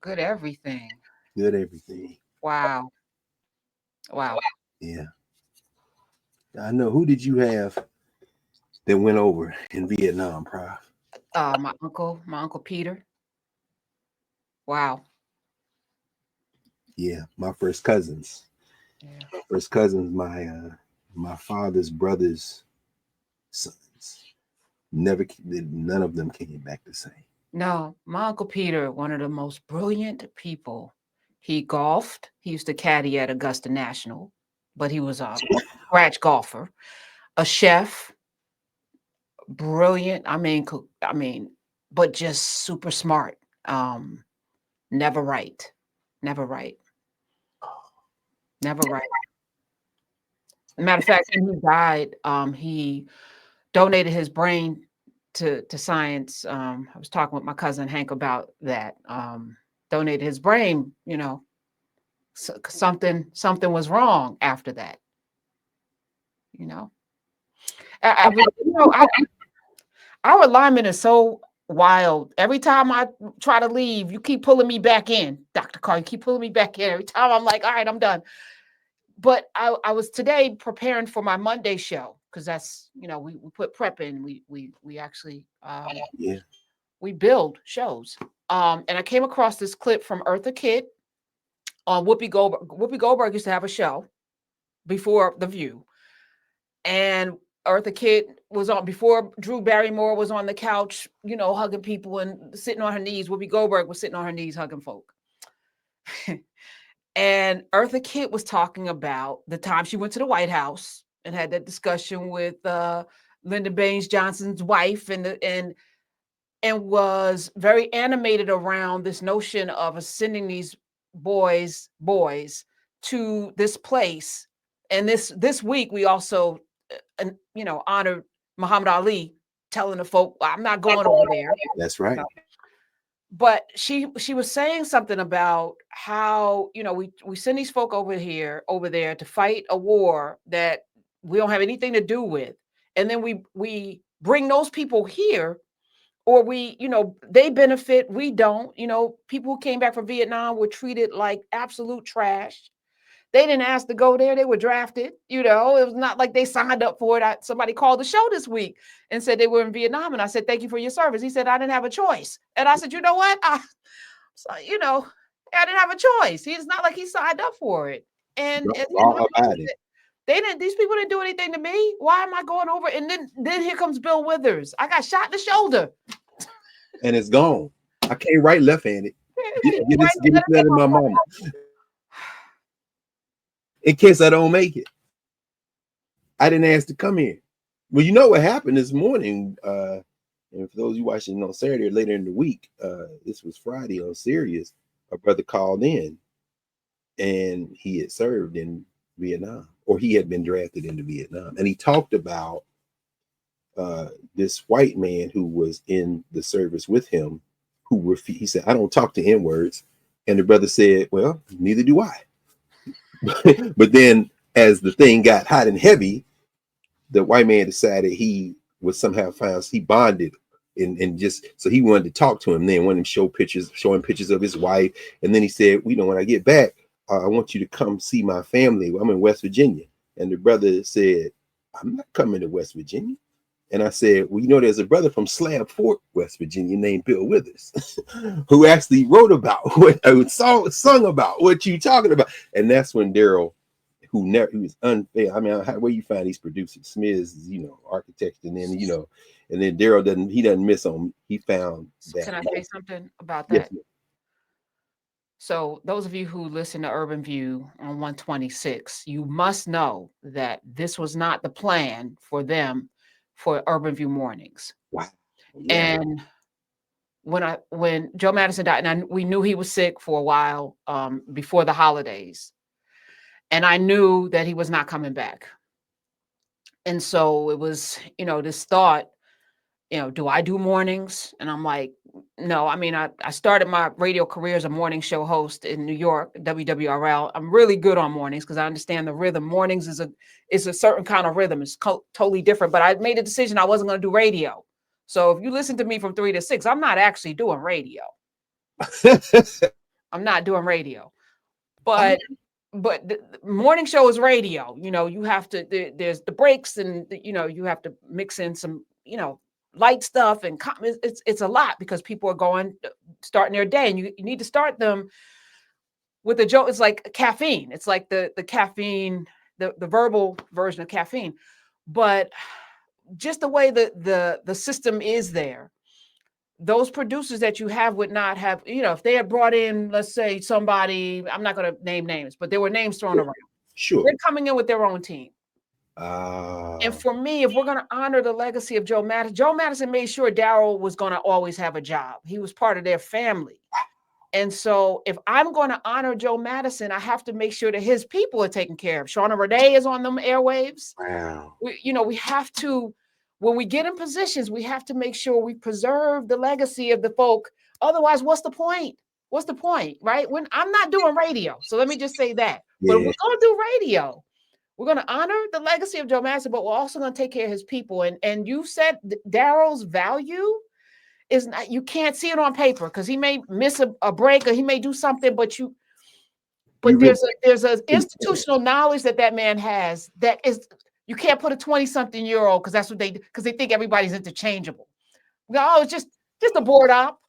Good everything. Good everything. Wow. Wow. Yeah. I know. Who did you have that went over in Vietnam, Prof? My uncle Peter. Wow. Yeah, my first cousins. Yeah. First cousins, my father's brother's sons. None of them came back the same. No, my uncle Peter, one of the most brilliant people. He golfed. He used to caddy at Augusta National, but he was a scratch golfer, a chef, brilliant. I mean, but just super smart. Um, never right, never right, never right. Matter of fact, when he died, he donated his brain to science. I was talking with my cousin Hank about that. Donated his brain. Something was wrong after that. You know, our alignment is so wild. Every time I try to leave, you keep pulling me back in, Dr. Carr. You keep pulling me back in. Every time I'm like, all right, I'm done. But I was today preparing for my Monday show because that's we put prep in. We actually Yeah. we build shows. And I came across this clip from Eartha Kitt on Whoopi Goldberg. Whoopi Goldberg used to have a show before The View, and Eartha Kitt was on before Drew Barrymore was on the couch, hugging people and sitting on her knees. Whoopi Goldberg was sitting on her knees hugging folk. And Eartha Kitt was talking about the time she went to the White House and had that discussion with Lyndon Baines Johnson's wife, and was very animated around this notion of sending these boys to this place. And this week we also honored Muhammad Ali, telling the folk, I'm not going over there. That's right. But she was saying something about how we send these folk over there to fight a war that we don't have anything to do with, and then we bring those people here, or they benefit, we don't. People who came back from Vietnam were treated like absolute trash. They didn't ask to go there. They were drafted. It was not like they signed up for it. Somebody called the show this week and said they were in Vietnam. And I said, thank you for your service. He said, I didn't have a choice. And I said, you know what? I didn't have a choice. It's not like he signed up for it. And All about it. these people didn't do anything to me. Why am I going over? And then here comes Bill Withers. I got shot in the shoulder. And it's gone. I can't write left-handed. Get this out of my mama. In case I don't make it. I didn't ask to come here. Well, you know what happened this morning. And for those of you watching on Saturday or later in the week, this was Friday on Sirius. A brother called in, and he had served in Vietnam, or he had been drafted into Vietnam, and he talked about this white man who was in the service with him, he said, I don't talk to N-words. And the brother said, well, neither do I. But then as the thing got hot and heavy, the white man decided he would somehow he bonded and just, so he wanted to talk to him. Then wanted him showing pictures of his wife. And then he said, when I get back, I want you to come see my family. I'm in West Virginia. And the brother said, I'm not coming to West Virginia. And I said, well, there's a brother from Slab Fort, West Virginia, named Bill Withers, who actually wrote about sung about what you talking about. And that's when Daryl, who was unfair. I mean, where you find these producers? Smiz is, architect, and then and then Daryl doesn't miss on. He found that. Can I say something about that? Yes. So those of you who listen to Urban View on 126, you must know that this was not the plan for them for Urban View mornings. Wow. Yeah. And when Joe Madison died, and we knew he was sick for a while before the holidays, and I knew that he was not coming back. And so it was, this thought, do I do mornings? And I'm like, no. I mean, I started my radio career as a morning show host in New York, WWRL. I'm really good on mornings because I understand the rhythm. Mornings is a certain kind of rhythm. It's totally different. But I made a decision I wasn't going to do radio. So if you listen to me from 3 to 6, I'm not actually doing radio. I'm not doing radio. But the morning show is radio. You know, you have to, there's the breaks, and you know, you have to mix in some, you know, light stuff, and it's a lot because people are going, starting their day, and you need to start them with a joke. It's like caffeine. It's like the caffeine, the verbal version of caffeine. But just the way the system is there, those producers that you have would not have, you know, if they had brought in, let's say, somebody, I'm not going to name names, but there were names thrown around. Sure. They're coming in with their own team. And for me, if we're going to honor the legacy of Joe Madison made sure Daryl was going to always have a job. He was part of their family. And so if I'm going to honor Joe Madison, I have to make sure that his people are taken care of. Shauna Renee is on them airwaves. Wow. We have to, when we get in positions, we have to make sure we preserve the legacy of the folk. Otherwise, what's the point? What's the point, right? When I'm not doing radio, so let me just say that. Yeah. But we're going to do radio. We're going to honor the legacy of Joe Madison, but we're also going to take care of his people. And you said Daryl's value is not, you can't see it on paper because he may miss a break, or he may do something, but there's an institutional knowledge that man has that is, you can't put a 20-something-year-old because that's what because they think everybody's interchangeable. Oh, it's just a board op.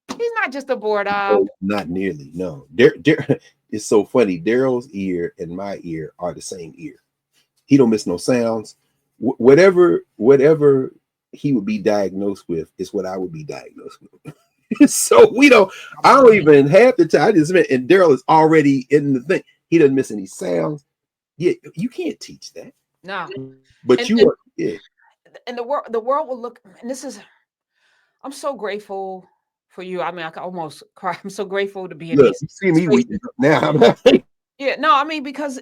He's not just a board op. No, not nearly. No. It's so funny. Daryl's ear and my ear are the same ear. He don't miss no sounds. Whatever he would be diagnosed with is what I would be diagnosed with. So I don't even have the time. And Daryl is already in the thing. He doesn't miss any sounds. Yeah, you can't teach that. No. But yeah. And the world will look, and this is, I'm so grateful for you. I mean, I can almost cry. I'm so grateful to be in these. See me weeping now. Yeah, no, I mean, because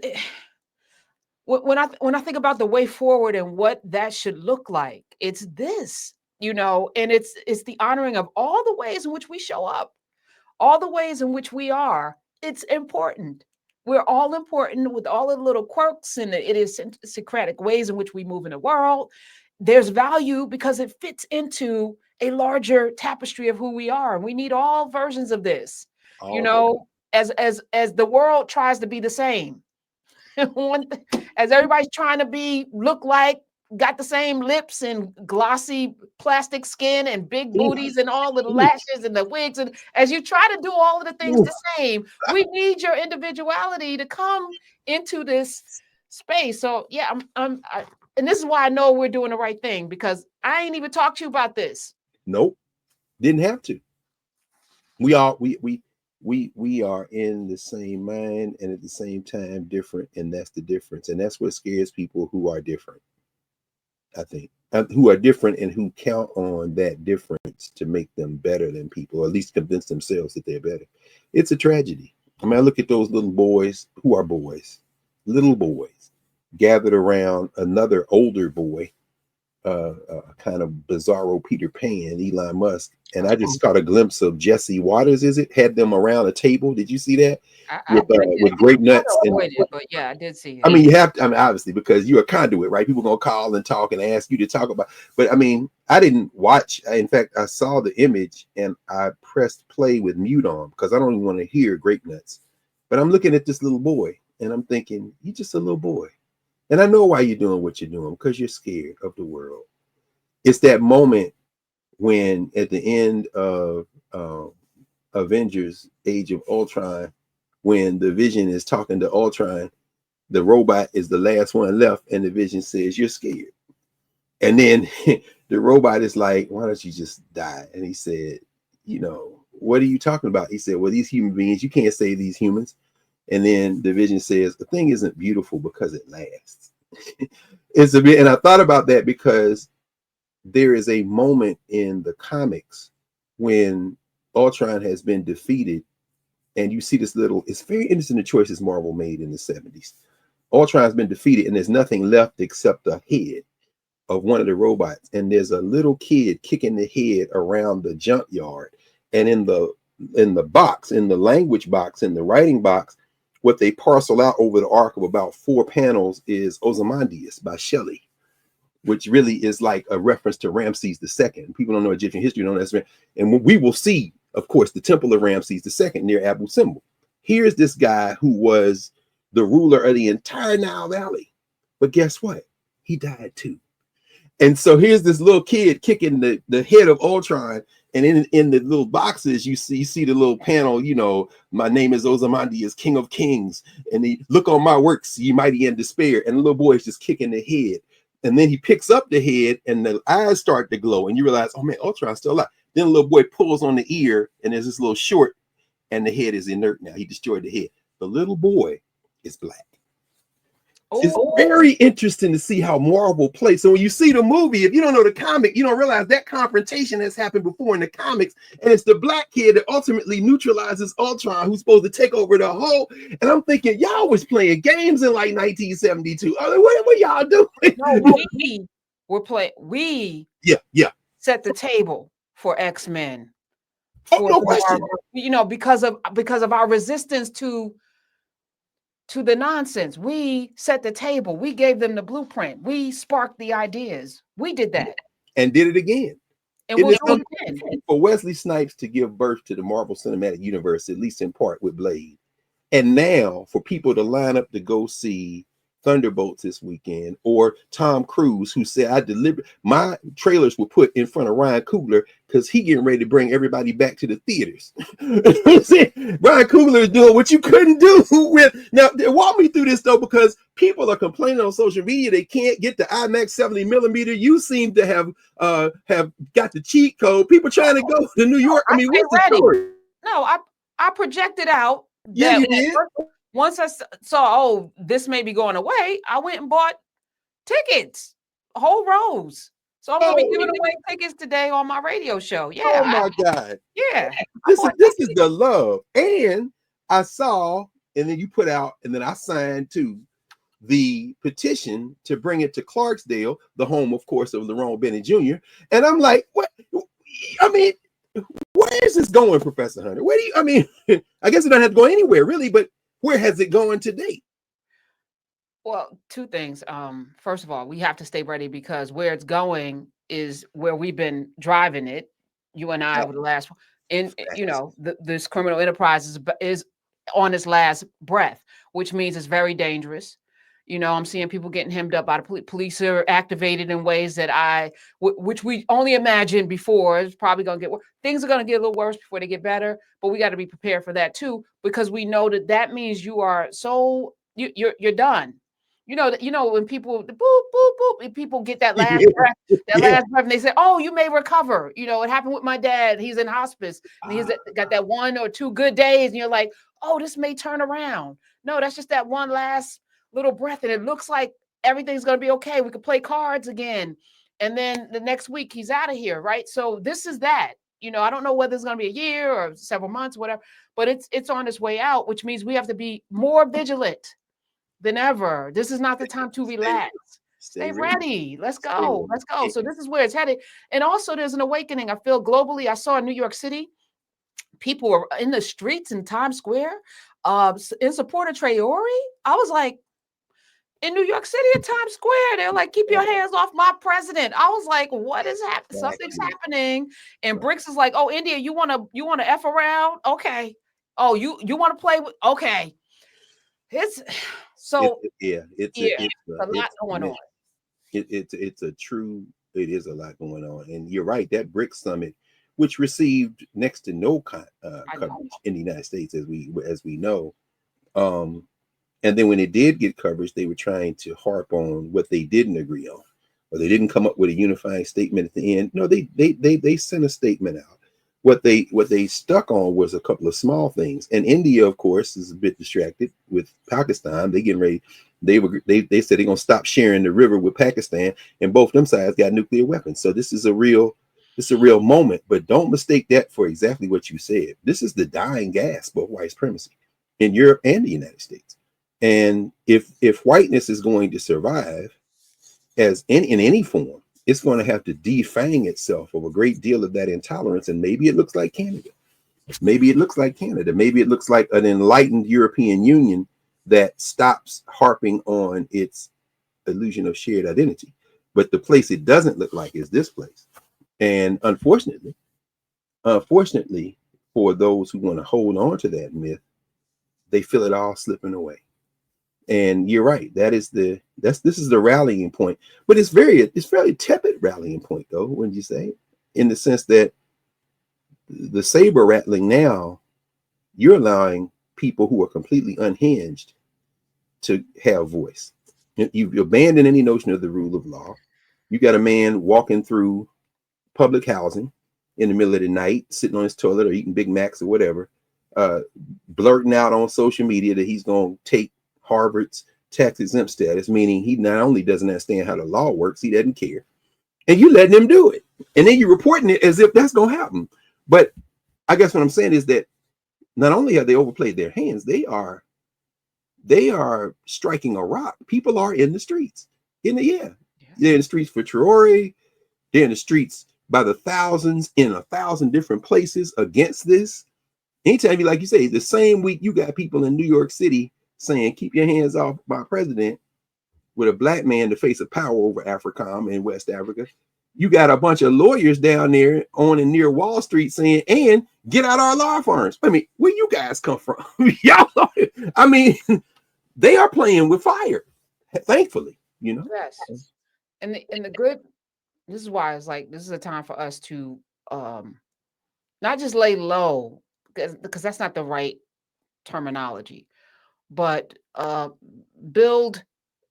when I think about the way forward and what that should look like, it's this, and it's the honoring of all the ways in which we show up, all the ways in which we are. It's important. We're all important with all the little quirks and the idiosyncratic ways in which we move in the world. There's value because it fits into a larger tapestry of who we are. And we need all versions of this, as the world tries to be the same. As everybody's trying to look like, got the same lips and glossy plastic skin and big booties and all of the lashes and the wigs. And as you try to do all of the things the same, we need your individuality to come into this space. So yeah, and this is why I know we're doing the right thing, because I ain't even talked to you about this. Nope. Didn't have to. We are in the same mind and at the same time different, and that's the difference. And that's what scares people who are different, I think, who are different and who count on that difference to make them better than people, or at least convince themselves that they're better. It's a tragedy. I mean, I look at those little boys who are little boys gathered around another older boy, kind of bizarro Peter Pan, Elon Musk, and I just caught a glimpse of Jesse Waters. Had them around a table? Did you see that? With grape nuts? But yeah, I did see it. I mean, you have to. I mean, obviously, because you're a conduit, right? People are gonna call and talk and ask you to talk about. But I mean, I didn't watch. In fact, I saw the image and I pressed play with mute on because I don't even want to hear grape nuts. But I'm looking at this little boy and I'm thinking, you're just a little boy. And I know why you're doing what you're doing, because you're scared of the world. It's that moment when at the end of Avengers Age of Ultron, when the Vision is talking to Ultron, the robot is the last one left, and the Vision says, you're scared. And then the robot is like, why don't you just die? And he said, what are you talking about? He said, well, these human beings, you can't save these humans. And then the Vision says, the thing isn't beautiful because it lasts. It's a bit, and I thought about that because there is a moment in the comics when Ultron has been defeated, and you see this it's very interesting, the choices Marvel made in the 70s. Ultron has been defeated, and there's nothing left except the head of one of the robots. And there's a little kid kicking the head around the junkyard. And in the box, in the language box, in the writing box, what they parcel out over the arc of about 4 panels is Ozymandias by Shelley, which really is like a reference to Ramses II. People don't know Egyptian history, don't know that. And we will see of course, the temple of Ramses II near Abu Simbel. Here's this guy who was the ruler of the entire Nile Valley. But guess what? He died too. And so here's this little kid kicking the head of Ultron. And in the little boxes, you see the little panel, you know, my name is Ozymandias, King of Kings. And he look on my works, ye mighty in despair. And the little boy is just kicking the head. And then he picks up the head and the eyes start to glow. And you realize, oh man, Ultron's still alive. Then the little boy pulls on the ear and there's this little short and the head is inert now. He destroyed the head. The little boy is black. It's very interesting to see how Marvel plays. So when you see the movie, if you don't know the comic, you don't realize that confrontation has happened before in the comics. And it's the black kid that ultimately neutralizes Ultron, who's supposed to take over the whole. And I'm thinking, y'all was playing games in like 1972. What y'all doing? No, we set the table for X-Men. No question. You know, because of our resistance to the nonsense. We set the table. We gave them the blueprint. We sparked the ideas. We did that. And did it again. And we'll do it again. For Wesley Snipes to give birth to the Marvel Cinematic Universe, at least in part with Blade. And now for people to line up to go see Thunderbolts this weekend, or Tom Cruise, who said my trailers were put in front of Ryan Coogler because he getting ready to bring everybody back to the theaters. Ryan Coogler is doing what you couldn't do with. Now, walk me through this though, because people are complaining on social media they can't get the IMAX 70mm. You seem to have got the cheat code. People trying to go to New York. I mean, what's the story? No, I projected out. Yeah, you did. Once I saw, oh, this may be going away, I went and bought tickets, whole rows. So I'm going to be giving away tickets today on my radio show. Yeah. Oh my God. Yeah. This is the love. And I saw, and then you put out, and then I signed too, the petition to bring it to Clarksdale, the home, of course, of Lerone Bennett Jr. And I'm like, what? I mean, where is this going, Professor Hunter? Where do you, I mean, I guess it don't have to go anywhere really, but where has it gone to date? Well, two things. First of all, we have to stay ready because where it's going is where we've been driving it. You and I over the last, you know, this criminal enterprise is on its last breath, which means it's very dangerous. You know, I'm seeing people getting hemmed up by the police are activated in ways that which we only imagined before. It's probably going to get worse. Things are going to get a little worse before they get better, but we got to be prepared for that too, because we know that means you are you're done. You know, when people boop, boop, boop, people get that last breath, last breath, and they say, oh, you may recover. You know, it happened with my dad. He's in hospice. And he's got that 1 or 2 good days. And you're like, oh, this may turn around. No, that's just that one last little breath. And it looks like everything's going to be okay. We could play cards again. And then the next week he's out of here. Right. So this is that. You know, I don't know whether it's going to be a year or several months, whatever, but it's on its way out, which means we have to be more vigilant than ever. This is not the time to relax. Stay ready. Let's go. Let's go. So this is where it's headed. And also there's an awakening. I feel globally. I saw in New York City, people were in the streets in Times Square in support of Traore. I was like, in New York City at Times Square, they're like, keep your hands off my president. I was like, what is happening? Something's happening. And Bricks is like, oh, India, you want to F around? Okay. Oh, you want to play with, okay. It's so it's a lot going on. It is a lot going on. And you're right, that BRICS summit, which received next to no coverage in the United States, as we know. And then when it did get coverage, they were trying to harp on what they didn't agree on, or they didn't come up with a unifying statement at the end. No, they sent a statement out. What they stuck on was a couple of small things. And India, of course, is a bit distracted with Pakistan. They getting ready. They said they're gonna stop sharing the river with Pakistan, and both them sides got nuclear weapons. So this is a real moment. But don't mistake that for exactly what you said. This is the dying gasp of white supremacy in Europe and the United States. And if whiteness is going to survive as in any form, it's going to have to defang itself of a great deal of that intolerance. And maybe it looks like Canada. Maybe it looks like an enlightened European Union that stops harping on its illusion of shared identity. But the place it doesn't look like is this place. And unfortunately, for those who want to hold on to that myth, they feel it all slipping away. And you're right. This is the rallying point, but it's fairly tepid rallying point though, wouldn't you say? In the sense that the saber rattling now, you're allowing people who are completely unhinged to have voice. You've abandoned any notion of the rule of law. You got a man walking through public housing in the middle of the night, sitting on his toilet or eating Big Macs or whatever, blurting out on social media that he's going to take Harvard's tax exempt status, meaning he not only doesn't understand how the law works, he doesn't care. And you letting him do it. And then you're reporting it as if that's going to happen. But I guess what I'm saying is that not only have they overplayed their hands, they are striking a rock. People are in the streets. They're in the streets for Traore. They're in the streets by the thousands in 1,000 different places against this. Anytime you, like you say, the same week you got people in New York City saying, keep your hands off my president, with a black man to face of power over AFRICOM in West Africa. You got a bunch of lawyers down there on and near Wall Street saying, and get out our law firms. I mean, where you guys come from? Y'all, I mean, they are playing with fire, thankfully, you know. Yes. And the good, this is why it's like, this is a time for us to not just lay low, because that's not the right terminology, but build,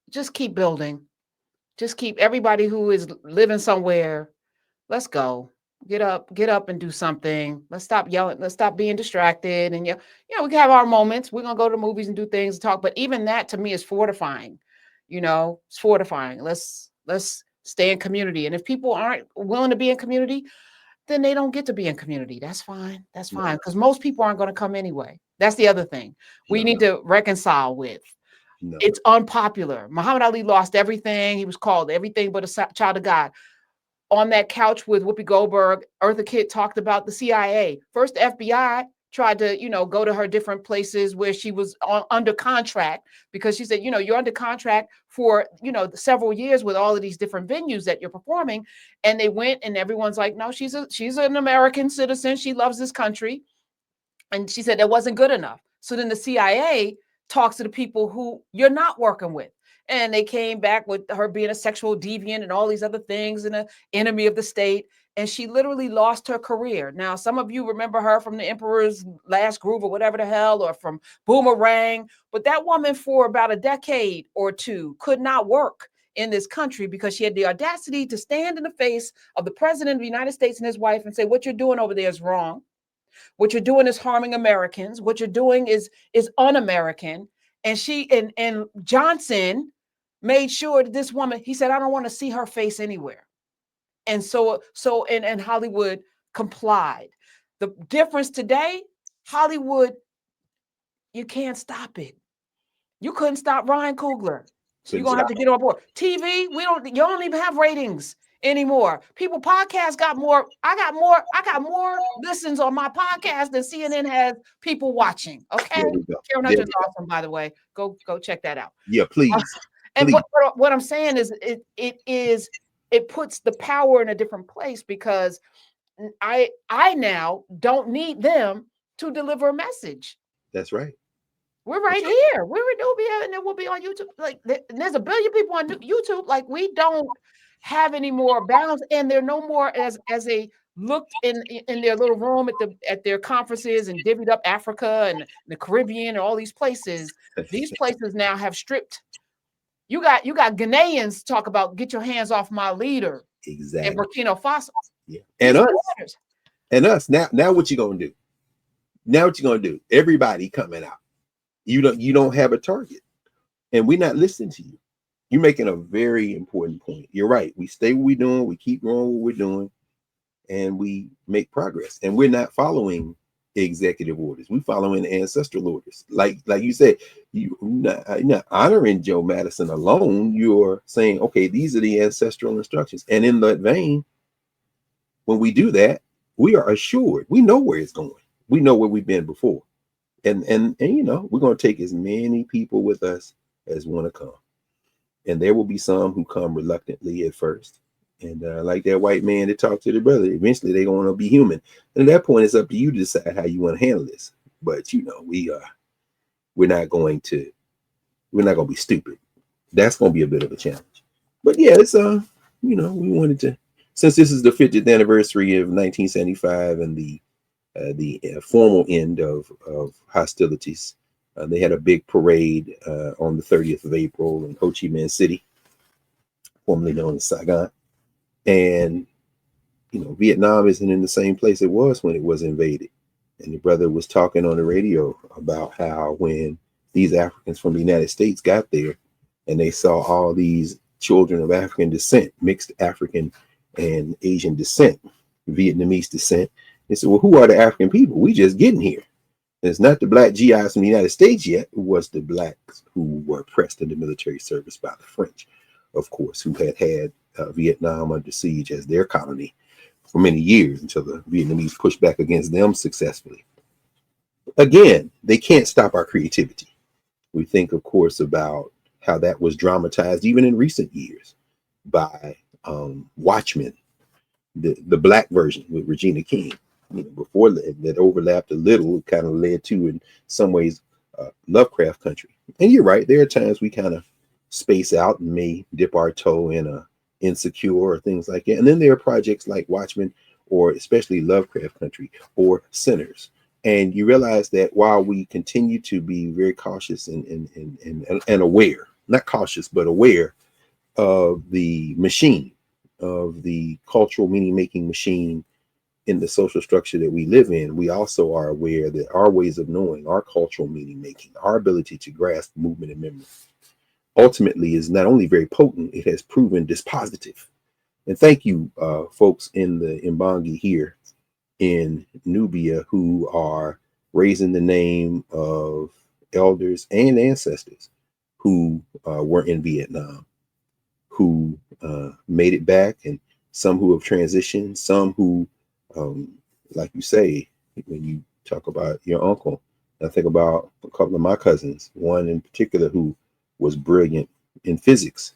just keep building. Just keep everybody who is living somewhere. Let's go. Get up and do something. Let's stop yelling. Let's stop being distracted. And we can have our moments. We're gonna go to movies and do things and talk. But even that to me is fortifying. It's fortifying. Let's stay in community. And if people aren't willing to be in community, then they don't get to be in community. That's fine. That's fine. Because most people aren't going to come anyway. That's the other thing we need to reconcile with. No. It's unpopular. Muhammad Ali lost everything. He was called everything but a child of God. On that couch with Whoopi Goldberg, Eartha Kitt talked about the CIA. First, the FBI tried to, go to her different places where she was under contract, because she said, you're under contract for, several years with all of these different venues that you're performing. And they went and everyone's like, no, she's an American citizen. She loves this country. And she said that wasn't good enough. So then the CIA talks to the people who you're not working with. And they came back with her being a sexual deviant and all these other things and an enemy of the state. And she literally lost her career. Now, some of you remember her from The Emperor's Last Groove or whatever the hell, or from Boomerang. But that woman for about a decade or two could not work in this country because she had the audacity to stand in the face of the president of the United States and his wife and say, what you're doing over there is wrong. What you're doing is harming Americans. What you're doing is un-American. And she and Johnson made sure that this woman, he said, I don't want to see her face anywhere. And so Hollywood complied. The difference today, Hollywood, you can't stop it. You couldn't stop Ryan Coogler. So you're gonna have to get on board. TV, you don't even have ratings anymore. People podcasts got more. I got more listens on my podcast than CNN has people watching. Okay. Karen Hunter's awesome, by the way. Go check that out. Yeah, please. And what I'm saying is it puts the power in a different place, because I now don't need them to deliver a message. That's right. We're right here. We're in Nubia, and then we'll be on YouTube. Like, there's a billion people on YouTube. Like, we don't have any more balance, and they're no more as they looked in their little room at their conferences and divvied up Africa and the Caribbean and all these places. These places now have stripped. You got Ghanaians talk about, get your hands off my leader. Exactly. And Burkina Faso. Yeah. And us. Now what you gonna do? Now what you gonna do? Everybody coming out. You don't have a target, and we're not listening to you. You're making a very important point. You're right. We stay what we're doing. We keep doing what we're doing, and we make progress. And we're not following executive orders. We're following ancestral orders. Like you said, you're not honoring Joe Madison alone. You're saying, okay, these are the ancestral instructions. And in that vein, when we do that, we are assured. We know where it's going. We know where we've been before. And we're going to take as many people with us as want to come. And there will be some who come reluctantly at first. And like that white man that talked to the brother, eventually they're going to be human. And at that point, it's up to you to decide how you want to handle this. But you know, we're not going to be stupid. That's going to be a bit of a challenge. But yeah, it's you know, we wanted to, since this is the 50th anniversary of 1975 and the formal end of hostilities. They had a big parade on the 30th of April in Ho Chi Minh City, formerly known as Saigon. And, you know, Vietnam isn't in the same place it was when it was invaded. And the brother was talking on the radio about how when these Africans from the United States got there and they saw all these children of African descent, mixed African and Asian descent, Vietnamese descent, they said, well, who are the African people? We just getting here. And it's not the black GIs from the United States yet. It was the blacks who were pressed into military service by the French, of course, who had Vietnam under siege as their colony for many years until the Vietnamese pushed back against them successfully. Again, they can't stop our creativity. We think, of course, about how that was dramatized even in recent years by Watchmen, the black version with Regina King. You know, before that overlapped a little, it kind of led to, in some ways, Lovecraft country. And you're right, there are times we kind of space out and may dip our toe in a Insecure or things like that. And then there are projects like Watchmen, or especially Lovecraft country, or Sinners. And you realize that while we continue to be very cautious and aware, not cautious, but aware of the machine, of the cultural meaning making machine in the social structure that we live in, we also are aware that our ways of knowing, our cultural meaning making, our ability to grasp movement and memory ultimately is not only very potent, it has proven dispositive. And thank you, folks in the Mbangi here in Nubia who are raising the name of elders and ancestors who were in Vietnam, who made it back, and some who have transitioned, some who, like you say, when you talk about your uncle, I think about a couple of my cousins, one in particular who was brilliant in physics,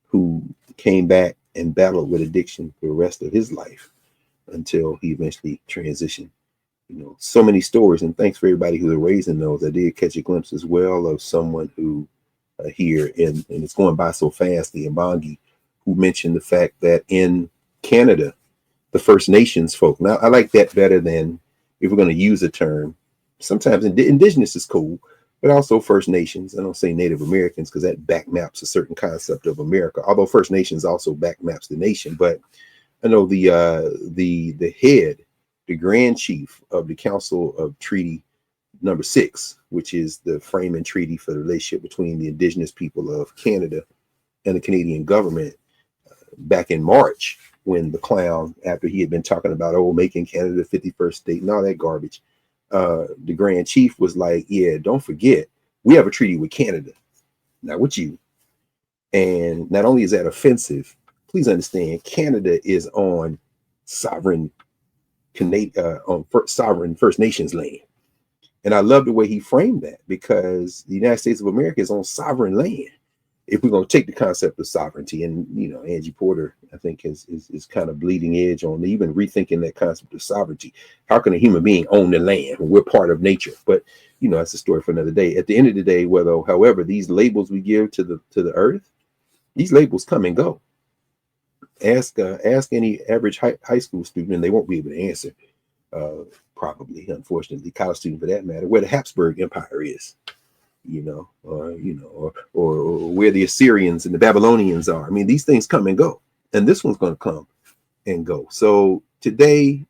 who came back and battled with addiction for the rest of his life until he eventually transitioned. You know, so many stories, and thanks for everybody who's raising those. I did catch a glimpse as well of someone who here, and it's going by so fast, the Mbangi, who mentioned the fact that in Canada, the First Nations folk, now I like that better than, if we're going to use a term, sometimes indigenous is cool, but also First Nations. I don't say Native Americans because that backmaps a certain concept of America, although First Nations also backmaps the nation. But I know the head, the Grand Chief of the Council of Treaty Number 6, which is the framing treaty for the relationship between the indigenous people of Canada and the Canadian government, back in March, when the clown, after he had been talking about, oh, making Canada the 51st state and all that garbage, the Grand Chief was like, yeah, don't forget, we have a treaty with Canada, not with you. And not only is that offensive, please understand, Canada is on sovereign sovereign First Nations land. And I love the way he framed that, because the United States of America is on sovereign land. If we're going to take the concept of sovereignty, and you know, Angie Porter, I think, is kind of bleeding edge on even rethinking that concept of sovereignty. How can a human being own the land when we're part of nature? But you know, that's a story for another day. At the end of the day, however, these labels we give to the earth, these labels come and go. Ask any average high school student, and they won't be able to answer. Probably, unfortunately, college student for that matter, where the Habsburg Empire is. Or where the Assyrians and the Babylonians are. I mean, these things come and go, and this one's going to come and go. So today,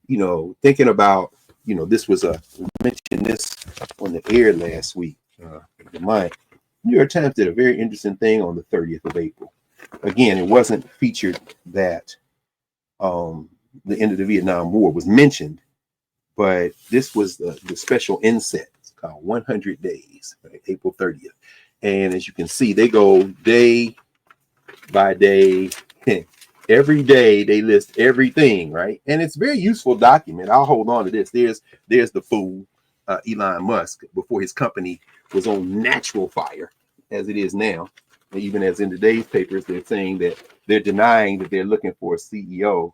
you know, thinking about, you know, this was mentioned this on the air last week. My New York Times did a very interesting thing on the 30th of April. Again, it wasn't featured that the end of the Vietnam War was mentioned, but this was the special inset. Called 100 Days, right? April 30th. And as you can see, they go day by day. Every day they list everything, right? And it's a very useful document. I'll hold on to this. There's the fool, Elon Musk, before his company was on natural fire, as it is now. even as in today's papers, they're saying that they're denying that they're looking for a CEO.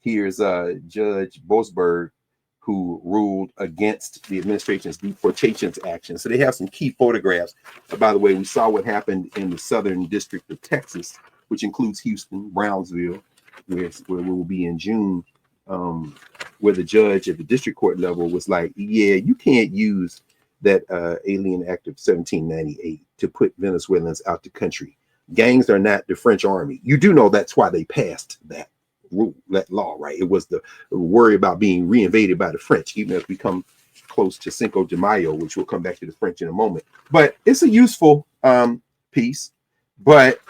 Here's Judge Boasberg, who ruled against the administration's deportations action. So they have some key photographs. By the way, we saw what happened in the Southern District of Texas, which includes Houston, Brownsville, where we will be in June, where the judge at the district court level was like, yeah, you can't use that Alien Act of 1798 to put Venezuelans out the country. Gangs are not the French army. You do know that's why they passed that rule, that law, right? It was the worry about being reinvaded by the French, even as we come close to Cinco de Mayo, which we'll come back to the French in a moment. But it's a useful piece. But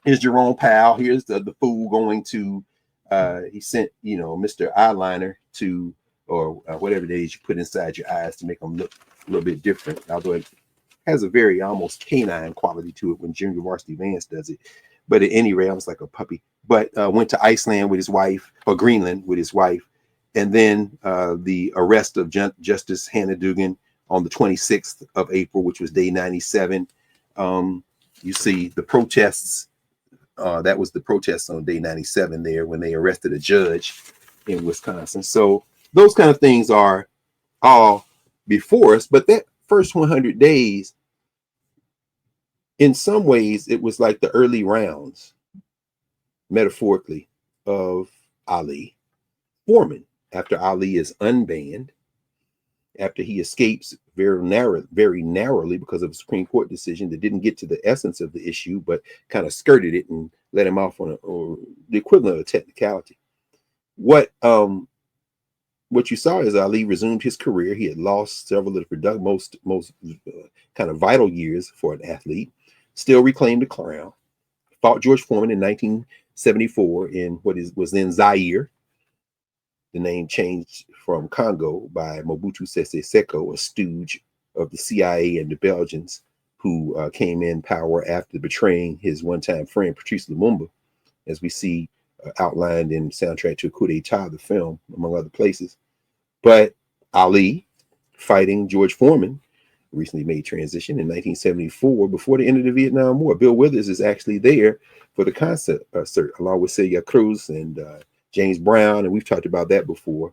here's Jerome Powell. Here's the fool going to, he sent, Mr. Eyeliner to, or whatever it is you put inside your eyes to make them look a little bit different. Although it has a very almost canine quality to it when Junior Varsity Vance does it. But at any rate, I was like a puppy. But went to Iceland with his wife, or Greenland with his wife. And then the arrest of Justice Hannah Dugan on the 26th of April, which was day 97. You see the protests. That was the protests on day 97 there when they arrested a judge in Wisconsin. So those kind of things are all before us. But that first 100 days, in some ways, it was like the early rounds, metaphorically, of Ali Foreman. After Ali is unbanned, after he escapes very narrowly because of a Supreme Court decision that didn't get to the essence of the issue, but kind of skirted it and let him off on or the equivalent of a technicality. What you saw is Ali resumed his career. He had lost several of the most kind of vital years for an athlete, still reclaimed the crown, fought George Foreman in 1974 in what was then Zaire. The name changed from Congo by Mobutu Sese Seko, a stooge of the CIA and the Belgians who came in power after betraying his one-time friend Patrice Lumumba, as we see outlined in Soundtrack to a Coup d'etat, the film, among other places. But Ali, fighting George Foreman, recently made transition in 1974 before the end of the Vietnam War. Bill Withers is actually there for the concert, along with Celia Cruz and James Brown, and we've talked about that before.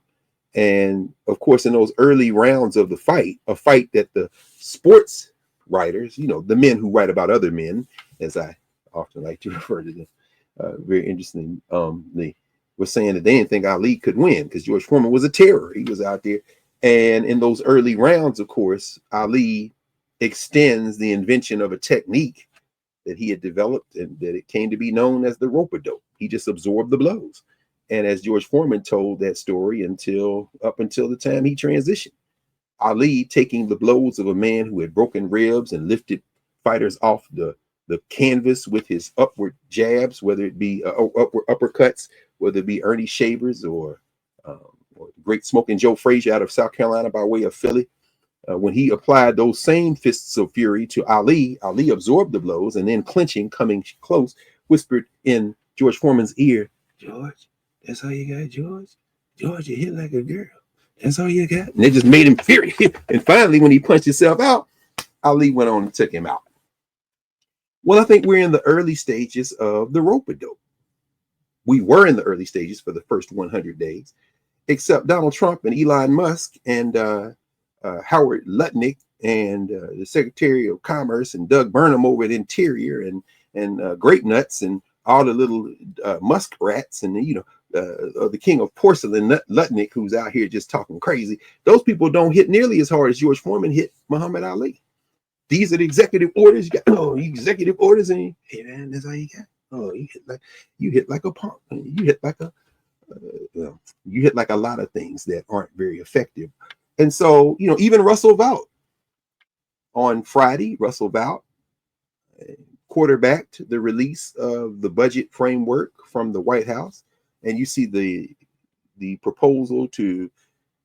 And of course, in those early rounds of the fight, a fight that the sports writers, the men who write about other men, as I often like to refer to them, very interesting, they were saying that they didn't think Ali could win because George Foreman was a terror. He was out there. And in those early rounds, of course, Ali extends the invention of a technique that he had developed and that it came to be known as the rope-a-dope. He just absorbed the blows. And as George Foreman told that story up until the time he transitioned, Ali taking the blows of a man who had broken ribs and lifted fighters off the canvas with his upward jabs, whether it be upward uppercuts, whether it be Ernie Shavers or great Smoking Joe Frazier out of South Carolina by way of Philly. When he applied those same fists of fury to Ali, Ali absorbed the blows and then clinching, coming close, whispered in George Foreman's ear, "George, that's all you got, George? George, you hit like a girl. That's all you got?" And it just made him furious. And finally, when he punched himself out, Ali went on and took him out. Well, I think we're in the early stages of the rope-a-dope. We were in the early stages for the first 100 days, except Donald Trump and Elon Musk and Howard Lutnick and the Secretary of Commerce and Doug Burnham over at Interior and Grape Nuts and all the little musk rats and the king of porcelain Lutnick, who's out here just talking crazy. Those people don't hit nearly as hard as George Foreman hit Muhammad Ali. These are the executive orders. You got executive orders, and hey man, that's all you got. Oh, you hit like a punk. You hit like a lot of things that aren't very effective. And so, even Russell Vought on Friday, Russell Vought quarterbacked the release of the budget framework from the White House. And you see the proposal to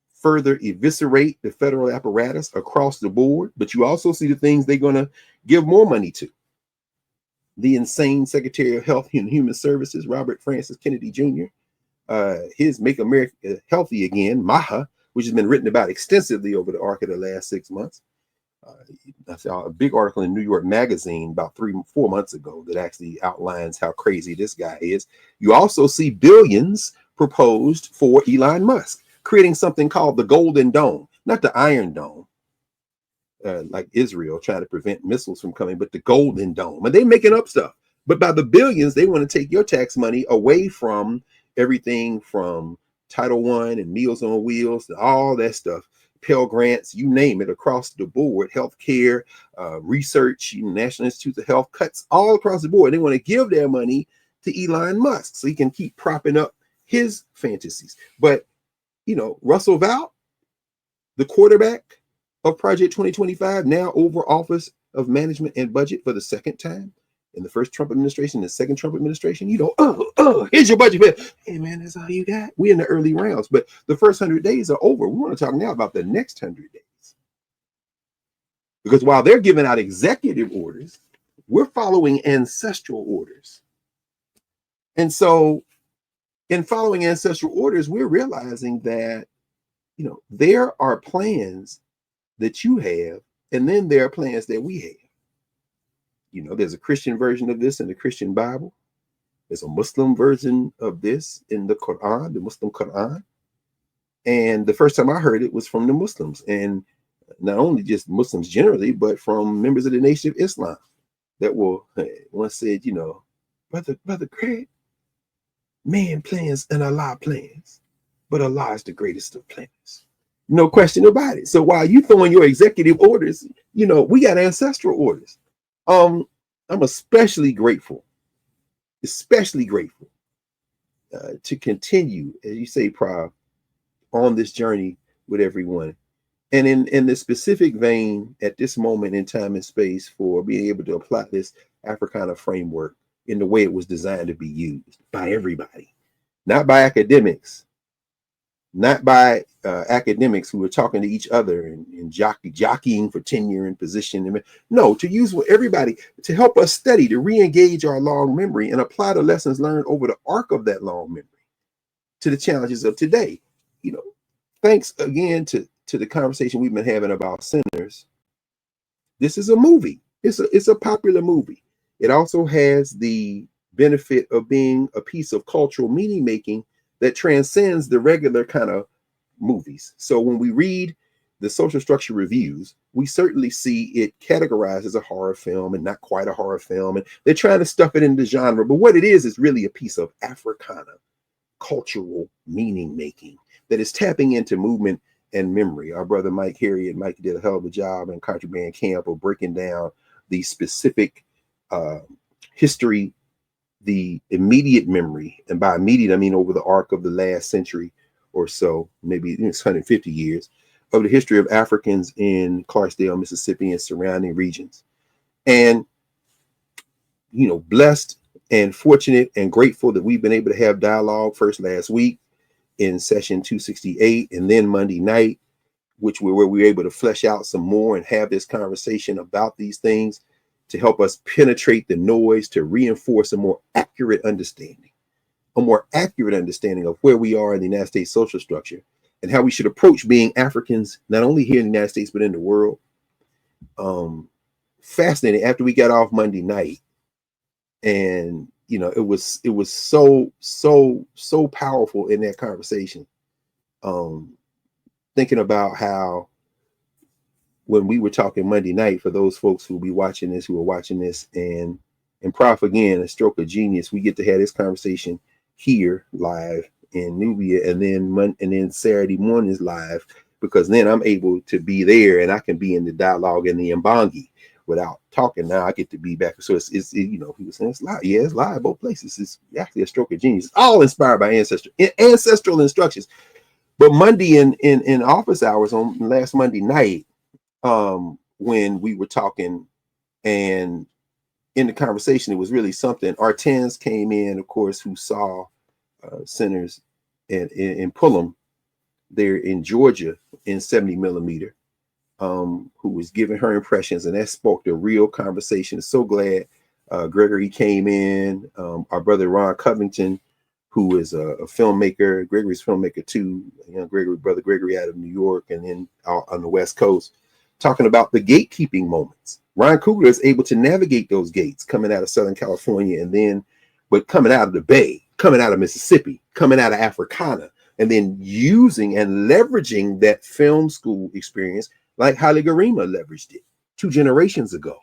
further eviscerate the federal apparatus across the board. But you also see the things they're going to give more money to. The insane Secretary of Health and Human Services, Robert Francis Kennedy Jr., his Make America Healthy Again, MAHA, which has been written about extensively over the arc of the last 6 months. I saw a big article in New York Magazine about 3-4 months ago that actually outlines how crazy this guy is. You also see billions proposed for Elon Musk, creating something called the Golden Dome, not the Iron Dome, like Israel trying to prevent missiles from coming, but the Golden Dome. And they're making up stuff. But by the billions, they want to take your tax money away from everything from Title I and Meals on Wheels, all that stuff, Pell Grants, you name it, across the board, healthcare, research, National Institutes of Health, cuts all across the board. They want to give their money to Elon Musk so he can keep propping up his fantasies. But, Russell Vought, the quarterback of Project 2025, now over Office of Management and Budget for the second time. In the first Trump administration, the second Trump administration, here's your budget bill. Hey, man, that's all you got. We're in the early rounds, but the first 100 days are over. We want to talk now about the next 100 days. Because while they're giving out executive orders, we're following ancestral orders. And so in following ancestral orders, we're realizing that, there are plans that you have, and then there are plans that we have. There's a Christian version of this in the Christian Bible. There's a Muslim version of this in the Quran, the Muslim Quran. And the first time I heard it was from the Muslims, and not only just Muslims generally, but from members of the Nation of Islam that once said, Brother Craig, man plans and Allah plans, but Allah is the greatest of planners. No question about it. So while you throwing your executive orders, we got ancestral orders. I'm especially grateful to continue, as you say, Prav, on this journey with everyone. And in the specific vein at this moment in time and space for being able to apply this Africana framework in the way it was designed to be used by everybody, not by academics, who are talking to each other and jockeying for tenure and position. No, to use with everybody to help us study, to re-engage our long memory and apply the lessons learned over the arc of that long memory to the challenges of today. Thanks again to the conversation we've been having about sinners. This is a movie. It's a popular movie. It also has the benefit of being a piece of cultural meaning making that transcends the regular kind of movies. So when we read the social structure reviews, we certainly see it categorized as a horror film and not quite a horror film. And they're trying to stuff it into genre. But what it is really a piece of Africana cultural meaning making that is tapping into movement and memory. Our brother Mike did a hell of a job in Contraband Camp of breaking down the specific history, the immediate memory, and by immediate, I mean over the arc of the last century or so, maybe it's 150 years, of the history of Africans in Clarksdale, Mississippi, and surrounding regions. And, blessed and fortunate and grateful that we've been able to have dialogue first last week in session 268, and then Monday night, where we were able to flesh out some more and have this conversation about these things to help us penetrate the noise, to reinforce a more accurate understanding of where we are in the United States social structure and how we should approach being Africans, not only here in the United States, but in the world. Fascinating. After we got off Monday night, and it was so powerful in that conversation. Thinking about how when we were talking Monday night, for those folks who are watching this, and Prof, again, a stroke of genius, we get to have this conversation here live in Nubia, and then Saturday mornings live, because then I'm able to be there and I can be in the dialogue in the Mbangi without talking. Now I get to be back. So it's he was saying it's live. Yeah, it's live both places. It's actually a stroke of genius. It's all inspired by ancestral instructions. But Monday in office hours on last Monday night, when we were talking, and in the conversation, it was really something. Artens came in, of course, who saw centers in Pullum there in Georgia in 70 millimeter, who was giving her impressions, and that sparked a real conversation. So glad Gregory came in. Our brother Ron Covington, who is a filmmaker. Gregory's a filmmaker too. Brother Gregory out of New York, and then out on the West Coast. talking about the gatekeeping moments. Ryan Coogler is able to navigate those gates coming out of Southern California and then, but coming out of the Bay, coming out of Mississippi, coming out of Africana, and then using and leveraging that film school experience like Haile Gerima leveraged it 2 generations ago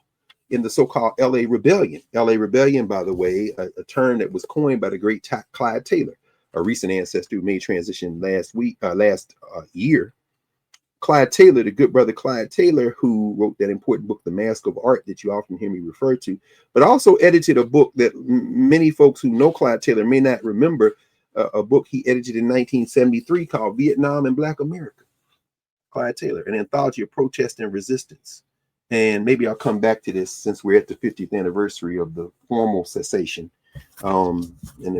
in the so-called LA Rebellion. LA Rebellion, by the way, a term that was coined by the great Clyde Taylor, a recent ancestor who made transition last year. Clyde Taylor, the good brother Clyde Taylor, who wrote that important book, The Mask of Art, that you often hear me refer to, but also edited a book that many folks who know Clyde Taylor may not remember, a book he edited in 1973 called Vietnam and Black America. Clyde Taylor, an anthology of protest and resistance. And maybe I'll come back to this since we're at the 50th anniversary of the formal cessation. And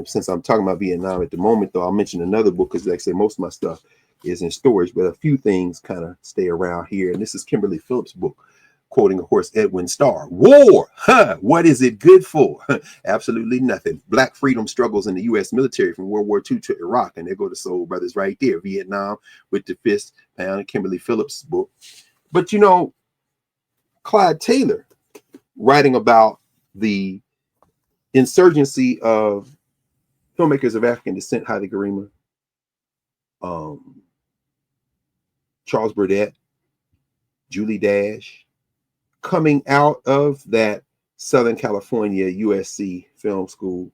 since I'm talking about Vietnam at the moment, though, I'll mention another book because, like I say, most of my stuff is in storage, but a few things kind of stay around here. And this is Kimberly Phillips' book, quoting, of course, Edwin Starr. War, what is it good for? Absolutely nothing. Black freedom struggles in the U.S. military from World War II to Iraq. And there go the soul brothers right there. Vietnam with the fist pound, Kimberly Phillips' book. But, you know, Clyde Taylor, writing about the insurgency of filmmakers of African descent, Haile Gerima, Charles Burdett, Julie Dash, coming out of that Southern California USC film school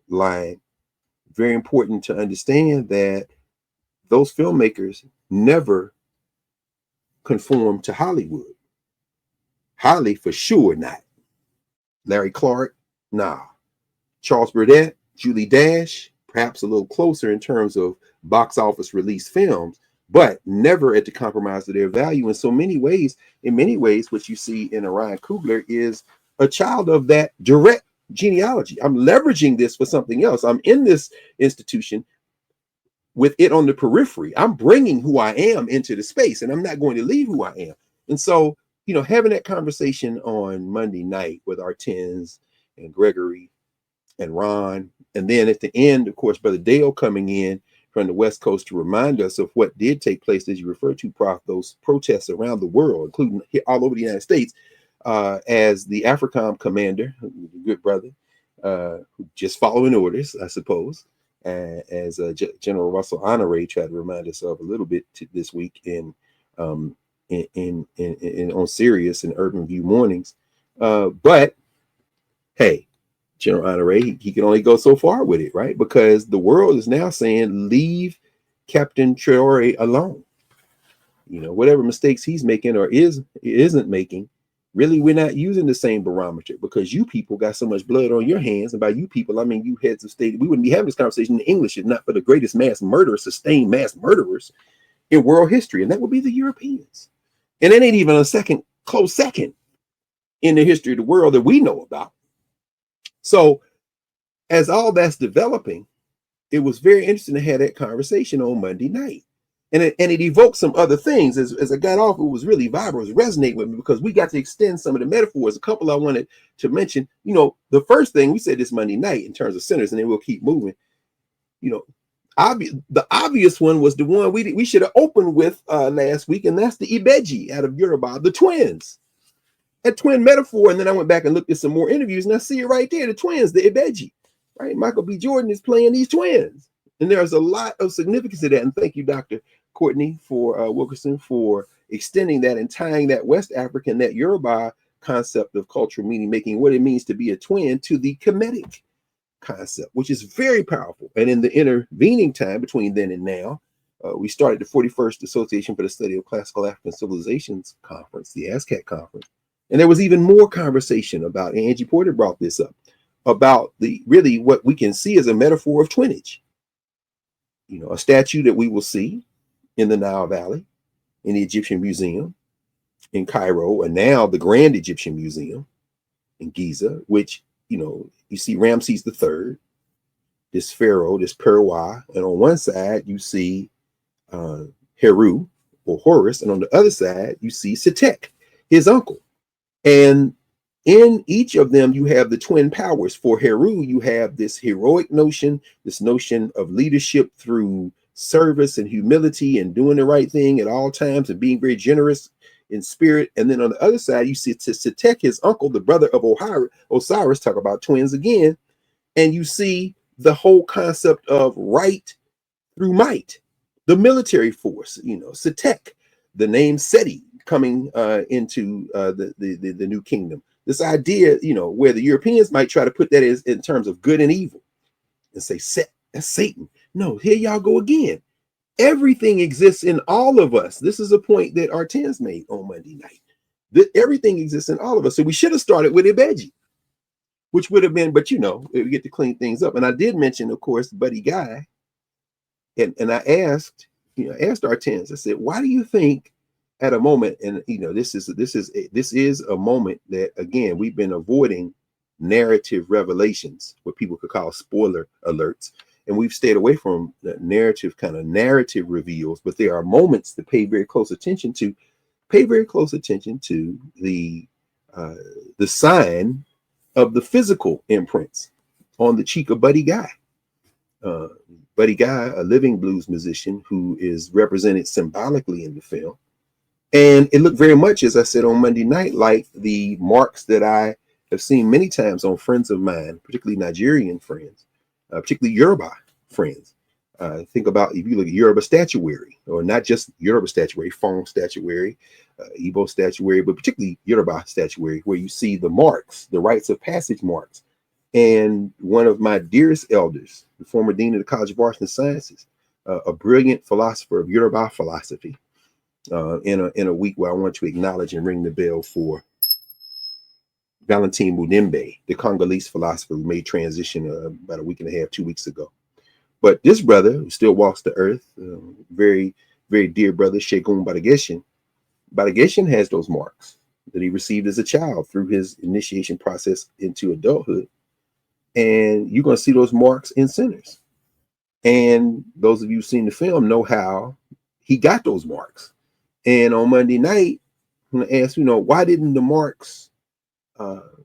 line. Very important to understand that those filmmakers never conformed to Hollywood. Haile for sure not. Larry Clark, nah. Charles Burdett, Julie Dash, perhaps a little closer in terms of box office release films, but never at the compromise of their value. In many ways, what you see in Ryan Coogler is a child of that direct genealogy. I'm leveraging this for something else. I'm in this institution with it on the periphery. I'm bringing who I am into the space, and I'm not going to leave who I am. And so, you know, having that conversation on Monday night with Artens and Gregory and Ron, and then at the end, of course, Brother Dale coming in from the West Coast to remind us of what did take place, as you referred to, Prof, those protests around the world, including all over the United States, as the AFRICOM commander, good brother, just following orders, I suppose, as General Russell Honore tried to remind us of a little bit this week on Sirius and Urban View Mornings. But hey, General Honore, he can only go so far with it, right? Because the world is now saying, leave Captain Traore alone. You know, whatever mistakes he's making or isn't making, really, we're not using the same barometer because you people got so much blood on your hands. And by you people, I mean you heads of state. We wouldn't be having this conversation in English if not for the greatest mass murderers, sustained mass murderers in world history. And that would be the Europeans. And it ain't even a close second in the history of the world that we know about. So as all that's developing, it was very interesting to have that conversation on Monday night. And it evoked some other things. As I got off, it was really vibrant. It was resonating with me because we got to extend some of the metaphors. A couple I wanted to mention. You know, the first thing we said this Monday night in terms of sinners, and then we'll keep moving. You know, the obvious one was the one we should have opened with last week, and that's the Ibeji out of Yoruba, the twins. That twin metaphor, and then I went back and looked at some more interviews, and I see it right there, the twins, the Ibeji, right? Michael B. Jordan is playing these twins, and there's a lot of significance to that. And thank you, Dr. Courtney Wilkerson, for extending that and tying that West African, that Yoruba concept of cultural meaning, making what it means to be a twin to the Kemetic concept, which is very powerful. And in the intervening time between then and now, we started the 41st Association for the Study of Classical African Civilizations Conference, the ASCAC conference. And there was even more conversation about, and Angie Porter brought this up, about really what we can see as a metaphor of twinage. You know, a statue that we will see in the Nile Valley, in the Egyptian Museum in Cairo, and now the Grand Egyptian Museum in Giza, which, you know, you see Ramses III, this pharaoh, this Perwa, and on one side you see Heru or Horus, and on the other side you see Setek, his uncle. And in each of them, you have the twin powers. For Heru, you have this heroic notion, this notion of leadership through service and humility and doing the right thing at all times and being very generous in spirit. And then on the other side, you see Setek, his uncle, the brother of Osiris, talk about twins again. And you see the whole concept of right through might, the military force, Setek, the name Seti coming into the new kingdom. This idea, where the Europeans might try to put that as in terms of good and evil and say, Set, that's Satan. No, here y'all go again. Everything exists in all of us. This is a point that Artens made on Monday night. That everything exists in all of us. So we should have started with Ibeji, which would have been, but we get to clean things up. And I did mention, of course, Buddy Guy. And I asked Artens, I said, why do you think at a moment, and this is a moment that, again, we've been avoiding narrative revelations, what people could call spoiler alerts. And we've stayed away from narrative reveals, but there are moments to pay very close attention to. Pay very close attention to the sign of the physical imprints on the cheek of Buddy Guy. Buddy Guy, a living blues musician who is represented symbolically in the film. And it looked very much, as I said on Monday night, like the marks that I have seen many times on friends of mine, particularly Nigerian friends, particularly Yoruba friends. Think about, if you look at Yoruba statuary, or not just Yoruba statuary, Fon statuary, Igbo statuary, but particularly Yoruba statuary, where you see the marks, the rites of passage marks. And one of my dearest elders, the former dean of the College of Arts and Sciences, a brilliant philosopher of Yoruba philosophy, in a week where I want to acknowledge and ring the bell for Valentin Mudimbe, the Congolese philosopher who made transition about a week and a half, 2 weeks ago. But this brother, who still walks the earth, very, very dear brother, Shegun Badageshin has those marks that he received as a child through his initiation process into adulthood. And you're going to see those marks in sinners. And those of you who've seen the film know how he got those marks. And on Monday night, I'm going to ask, why didn't the marks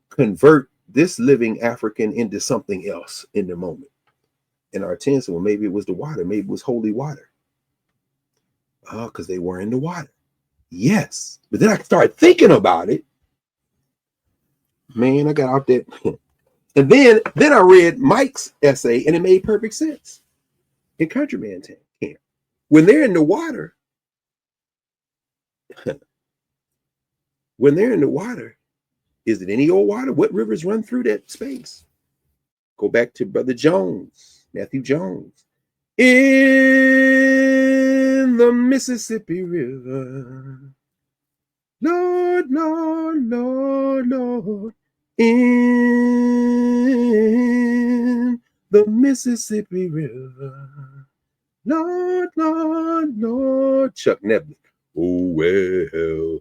convert this living African into something else in the moment? And Artens said, well, maybe it was the water. Maybe it was holy water. Oh, because they were in the water. Yes. But then I started thinking about it. Man, I got out there. And then I read Mike's essay, and it made perfect sense. In Countryman Camp, when they're in the water, is it any old water? What rivers run through that space? Go back to Brother Jones, Matthew Jones. In the Mississippi River, Lord, Lord, Lord, Lord, in the Mississippi River, Lord, Lord, Lord, Chuck Neblett. Oh, well,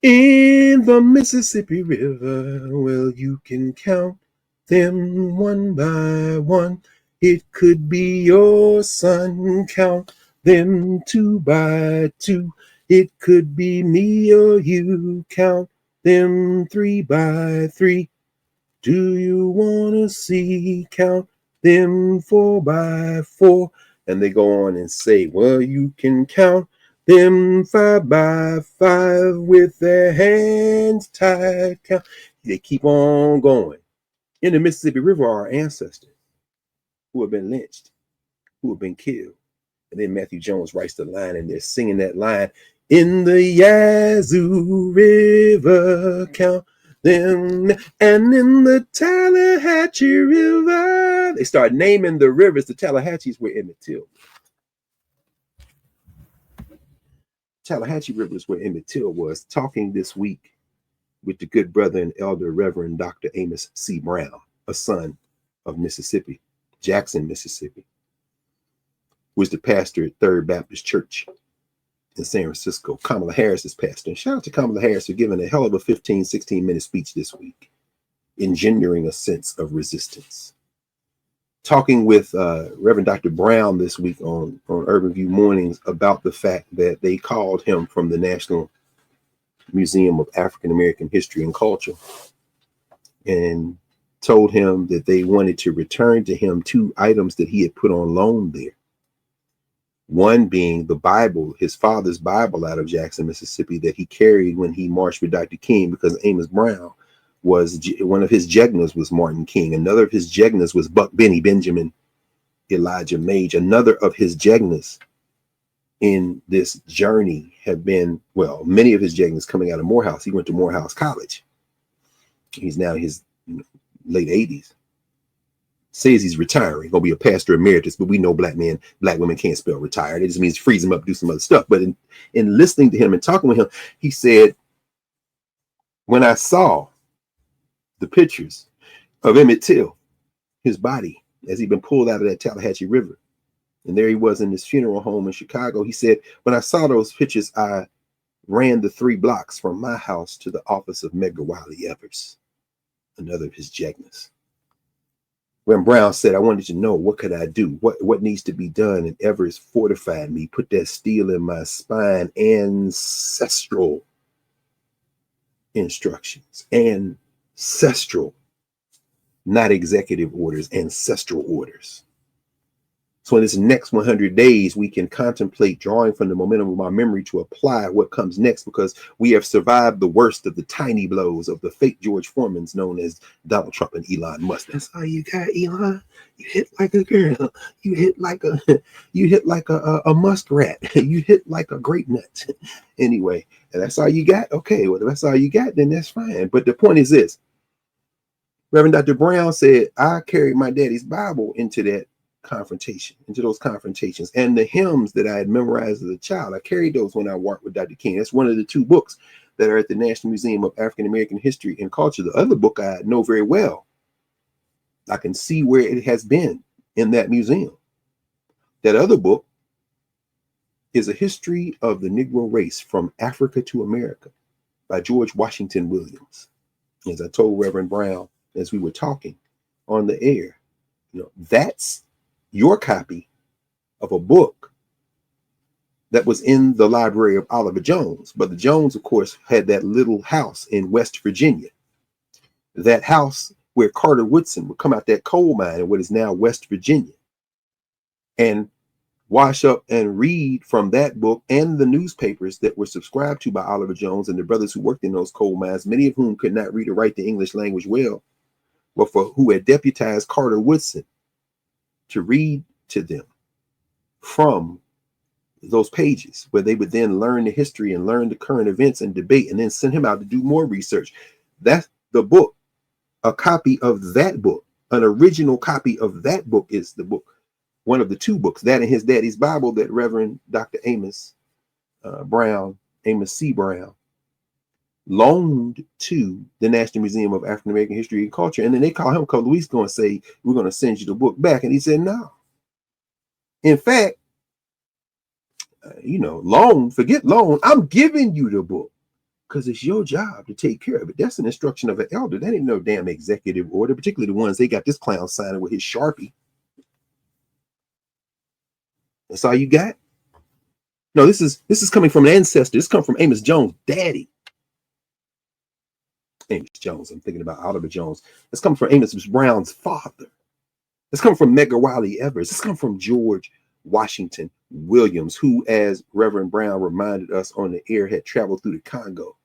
in the Mississippi River, well, you can count them one by one. It could be your son, count them two by two. It could be me or you, count them three by three. Do you want to see, count them four by four? And they go on and say, well, you can count them 5 by 5 with their hands tied. Count. They keep on going. In the Mississippi River are our ancestors who have been lynched, who have been killed. And then Matthew Jones writes the line, and they're singing that line, in the Yazoo River, count them, and in the Tallahatchie River. They start naming the rivers. The Tallahatchees were Emmett Till. Tallahatchie River is where Emmett Till was, talking this week with the good brother and elder Reverend Dr. Amos C. Brown, a son of Mississippi, Jackson, Mississippi, who was the pastor at Third Baptist Church in San Francisco. Kamala Harris is pastor. And shout out to Kamala Harris for giving a hell of a 15, 16-minute speech this week, engendering a sense of resistance. Talking with Reverend Dr. Brown this week on Urban View Mornings about the fact that they called him from the National Museum of African American History and Culture and told him that they wanted to return to him 2 items that he had put on loan there. One being the Bible, his father's Bible out of Jackson, Mississippi, that he carried when he marched with Dr. King, because Amos Brown was one of his jegnas was Martin King. Another of his jegnas was Buck Benny, Benjamin Elijah Mage. Another of his jegnas in this journey have been, well, many of his jegnas coming out of Morehouse. He went to Morehouse College. He's now in his late 80s. Says he's retiring, gonna be a pastor emeritus, but we know black women can't spell retired. It just means freeze him up, do some other stuff. But in listening to him and talking with him, he said, when I saw the pictures of Emmett Till, his body, as he'd been pulled out of that Tallahatchie River, and there he was in his funeral home in Chicago, he said, when I saw those pictures, I ran the 3 blocks from my house to the office of Medgar Wiley Evers, another of his jegnas. When Brown said, I wanted to know, what could I do? What needs to be done? And Evers fortified me, put that steel in my spine. Ancestral instructions. Ancestral, not executive orders, ancestral orders. So in this next 100 days, we can contemplate drawing from the momentum of our memory to apply what comes next, because we have survived the worst of the tiny blows of the fake George Foremans known as Donald Trump and Elon Musk. That's all you got, Elon. You hit like a girl. You hit like a muskrat. You hit like a grape nut. Anyway, and that's all you got. Okay, well, if that's all you got, then that's fine. But the point is this. Reverend Dr. Brown said, I carried my daddy's Bible into those confrontations, and the hymns that I had memorized as a child, I carried those when I worked with Dr. King. That's one of the 2 books that are at the National Museum of African American History and Culture. The other book I know very well. I can see where it has been in that museum. That other book is A History of the Negro Race from Africa to America by George Washington Williams. As I told Reverend Brown as we were talking on the air, that's your copy of a book that was in the library of Oliver Jones. But the Jones, of course, had that little house in West Virginia. That house where Carter Woodson would come out that coal mine in what is now West Virginia and wash up and read from that book and the newspapers that were subscribed to by Oliver Jones and the brothers who worked in those coal mines, many of whom could not read or write the English language well, but who had deputized Carter Woodson to read to them from those pages, where they would then learn the history and learn the current events and debate, and then send him out to do more research. That's the book. A copy of that book, an original copy of that book, is the book, one of the 2 books, that and his daddy's Bible, that Reverend Dr. Amos C. Brown, loaned to the National Museum of African American History and Culture. And then they called him a couple of weeks ago and say, we're going to send you the book back. And he said, no. In fact, forget loan. I'm giving you the book because it's your job to take care of it. That's an instruction of an elder. That ain't no damn executive order, particularly the ones they got this clown signing with his Sharpie. That's all you got? No, this is coming from an ancestor. This comes from Amos Jones' daddy. Amos Jones. I'm thinking about Oliver Jones. This comes from Amos Brown's father. This comes from Medgar Wiley Evers. This comes from George Washington Williams, who, as Reverend Brown reminded us on the air, had traveled through the Congo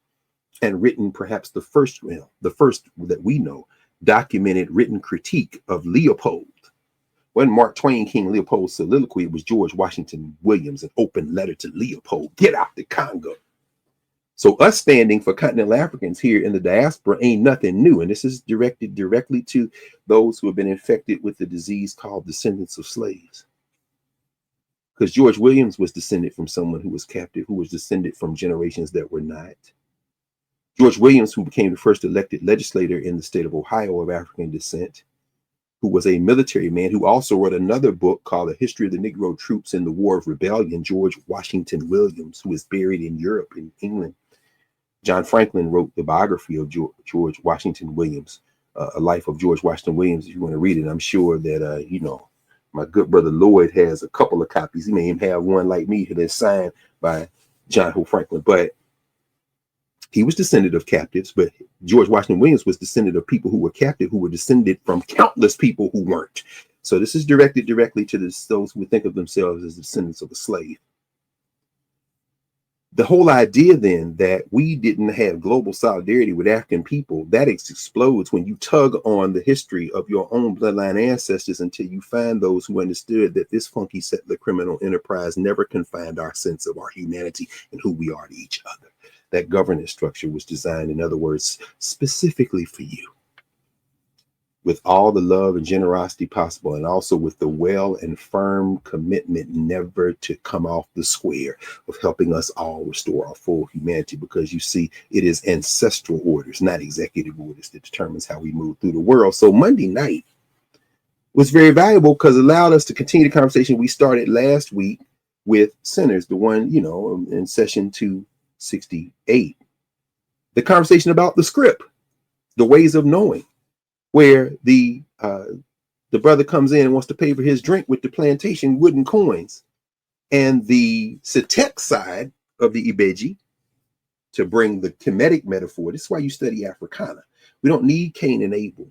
and written perhaps the first that we know documented written critique of Leopold. When Mark Twain King Leopold's soliloquy, it was George Washington Williams, an open letter to Leopold. Get out the Congo. So us standing for continental Africans here in the diaspora ain't nothing new. And this is directed directly to those who have been infected with the disease called descendants of slaves. Because George Williams was descended from someone who was captive, who was descended from generations that were not. George Williams, who became the first elected legislator in the state of Ohio of African descent, who was a military man, who also wrote another book called A History of the Negro Troops in the War of Rebellion, George Washington Williams, who is buried in Europe, in England. John Franklin wrote the biography of George Washington Williams, A Life of George Washington Williams. If you want to read it, I'm sure that, my good brother Lloyd has a couple of copies. He may even have one like me that's signed by John Hope Franklin. But he was descended of captives, but George Washington Williams was descended of people who were captive, who were descended from countless people who weren't. So this is directed directly to those who think of themselves as descendants of a slave. The whole idea then that we didn't have global solidarity with African people, that explodes when you tug on the history of your own bloodline ancestors until you find those who understood that this funky settler criminal enterprise never confined our sense of our humanity and who we are to each other. That governance structure was designed, in other words, specifically for you, with all the love and generosity possible, and also with the well and firm commitment never to come off the square of helping us all restore our full humanity. Because you see, it is ancestral orders, not executive orders, that determines how we move through the world. So Monday night was very valuable because it allowed us to continue the conversation we started last week with Sinners, the one, you know, in session 268. The conversation about the script, the ways of knowing, where the brother comes in and wants to pay for his drink with the plantation wooden coins, and the Satek side of the Ibeji, to bring the Kemetic metaphor. This is why you study Africana. We don't need Cain and Abel.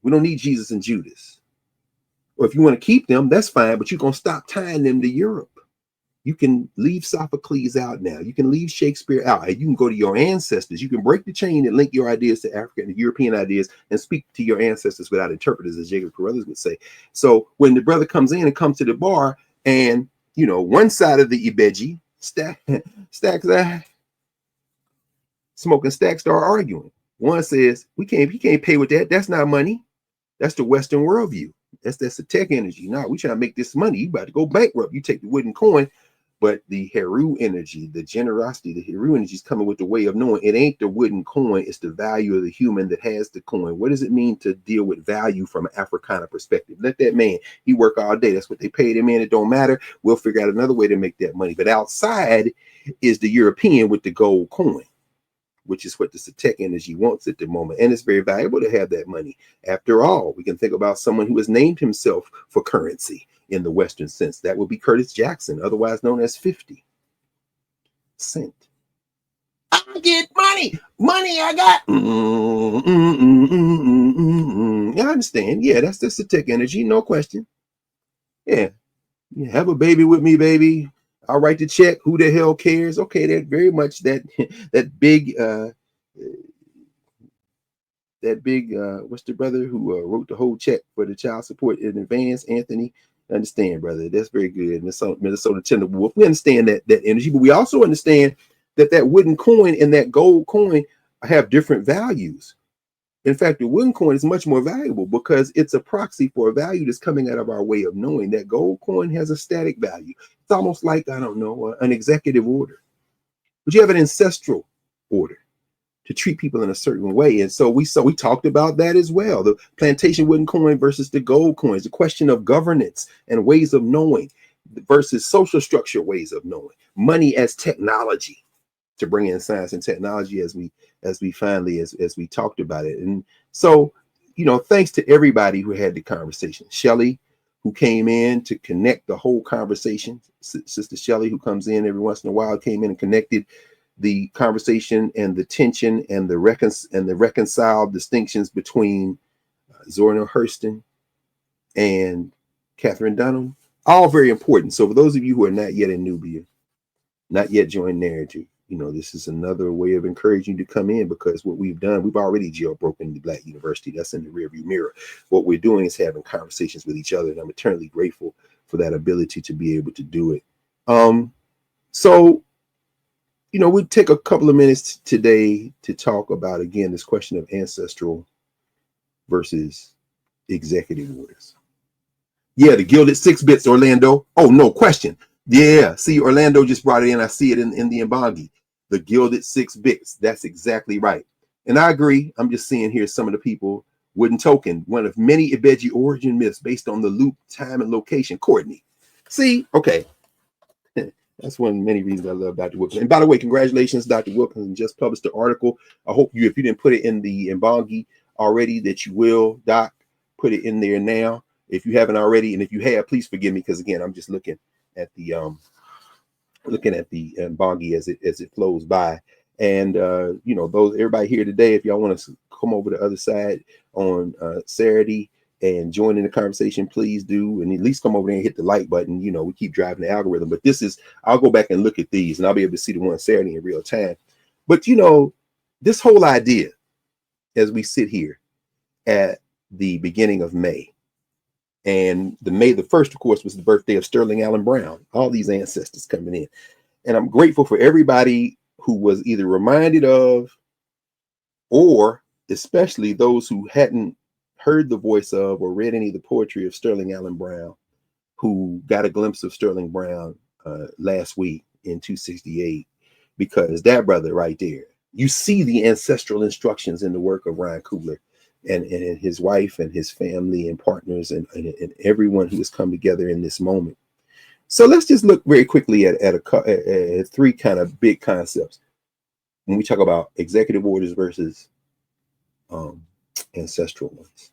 We don't need Jesus and Judas. Or if you want to keep them, that's fine, but you're going to stop tying them to Europe. You can leave Sophocles out now. You can leave Shakespeare out. And you can go to your ancestors. You can break the chain and link your ideas to African and European ideas and speak to your ancestors without interpreters, as Jacob Carruthers would say. So when the brother comes in and comes to the bar, and you know, one side of the Ibeji stacks smoking stacks start arguing. One says, he can't pay with that. That's not money. That's the Western worldview. That's the tech energy. Now we trying to make this money. You about to go bankrupt. You take the wooden coin. But the Heru energy, the generosity, the Heru energy is coming with the way of knowing. It ain't the wooden coin, it's the value of the human that has the coin. What does it mean to deal with value from an Africana perspective? Let that man, he work all day. That's what they paid him in. It don't matter. We'll figure out another way to make that money. But outside is the European with the gold coin, which is what the Satek energy wants at the moment. And it's very valuable to have that money. After all, we can think about someone who has named himself for currency in the Western sense. That would be Curtis Jackson, otherwise known as 50 Cent. I get money. Money I got. Yeah, I understand. Yeah, that's the Satek energy, no question. Yeah. Have a baby with me, baby. I'll write the check. Who the hell cares? Okay, that very much that big what's the brother who wrote the whole check for the child support in advance? Anthony. Understand, brother. That's very good. Minnesota Timberwolf. We understand that energy, but we also understand that wooden coin and that gold coin have different values. In fact, the wooden coin is much more valuable because it's a proxy for a value that's coming out of our way of knowing. That gold coin has a static value. It's almost like, I don't know, an executive order. But you have an ancestral order to treat people in a certain way. And so we talked about that as well. The plantation wooden coin versus the gold coins, the question of governance and ways of knowing versus social structure ways of knowing. Money as technology, to bring in science and technology as we talked about it. And so, you know, thanks to everybody who had the conversation. Shelley, who came in to connect the whole conversation. Sister Shelley, who comes in every once in a while, came in and connected the conversation and the tension and the reconciled distinctions between Zora Hurston and Catherine Dunham, all very important. So for those of you who are not yet in Nubia, not yet joined Knarrative, you know, this is another way of encouraging you to come in, because what we've done, we've already jailbroken the Black University. That's in the rearview mirror. What we're doing is having conversations with each other, and I'm eternally grateful for that ability to be able to do it. So, you know, we'll take a couple of minutes today to talk about, again, this question of ancestral versus executive orders. Yeah, the Gilded 6 Bits, Orlando. Oh, no question. Yeah, see, Orlando just brought it in. I see it in the Mbangi. The Gilded 6 Bits. That's exactly right. And I agree. I'm just seeing here some of the people. Wooden Token, one of many Ibeji origin myths based on the loop, time, and location. Courtney. See, okay. That's one of many reasons I love Dr. Wilkins. And by the way, congratulations, Dr. Wilkins just published the article. I hope you, if you didn't put it in the Mbangi already, that you will, Doc, put it in there now. If you haven't already, and if you have, please forgive me, because again, I'm just looking at the Mbangi as it flows by. And you know, everybody here today, if y'all want to come over the other side on Saturday, and join in the conversation, please do. And at least come over there and hit the like button. You know, we keep driving the algorithm. But this is, I'll go back and look at these and I'll be able to see the one Saturday in real time. But, you know, this whole idea as we sit here at the beginning of May, and May the 1st, of course, was the birthday of Sterling Allen Brown, all these ancestors coming in. And I'm grateful for everybody who was either reminded of, or especially those who hadn't heard the voice of or read any of the poetry of Sterling Allen Brown, who got a glimpse of Sterling Brown last week in 268, because that brother right there, you see the ancestral instructions in the work of Ryan Coogler and his wife and his family and partners and everyone who has come together in this moment. So let's just look very quickly at three kind of big concepts when we talk about executive orders versus ancestral ones.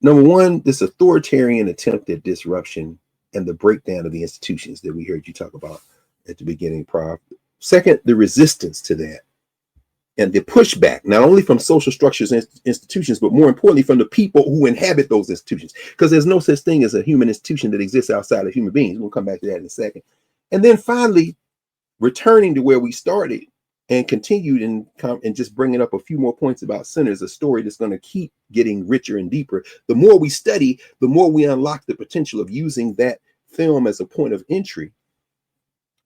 Number one, this authoritarian attempt at disruption and the breakdown of the institutions that we heard you talk about at the beginning, Prof. Second, the resistance to that and the pushback, not only from social structures and institutions, but more importantly from the people who inhabit those institutions, because there's no such thing as a human institution that exists outside of human beings. We'll come back to that in a second. And then finally, returning to where we started and continued and just bringing up a few more points about sinners, a story that's going to keep getting richer and deeper. The more we study, the more we unlock the potential of using that film as a point of entry.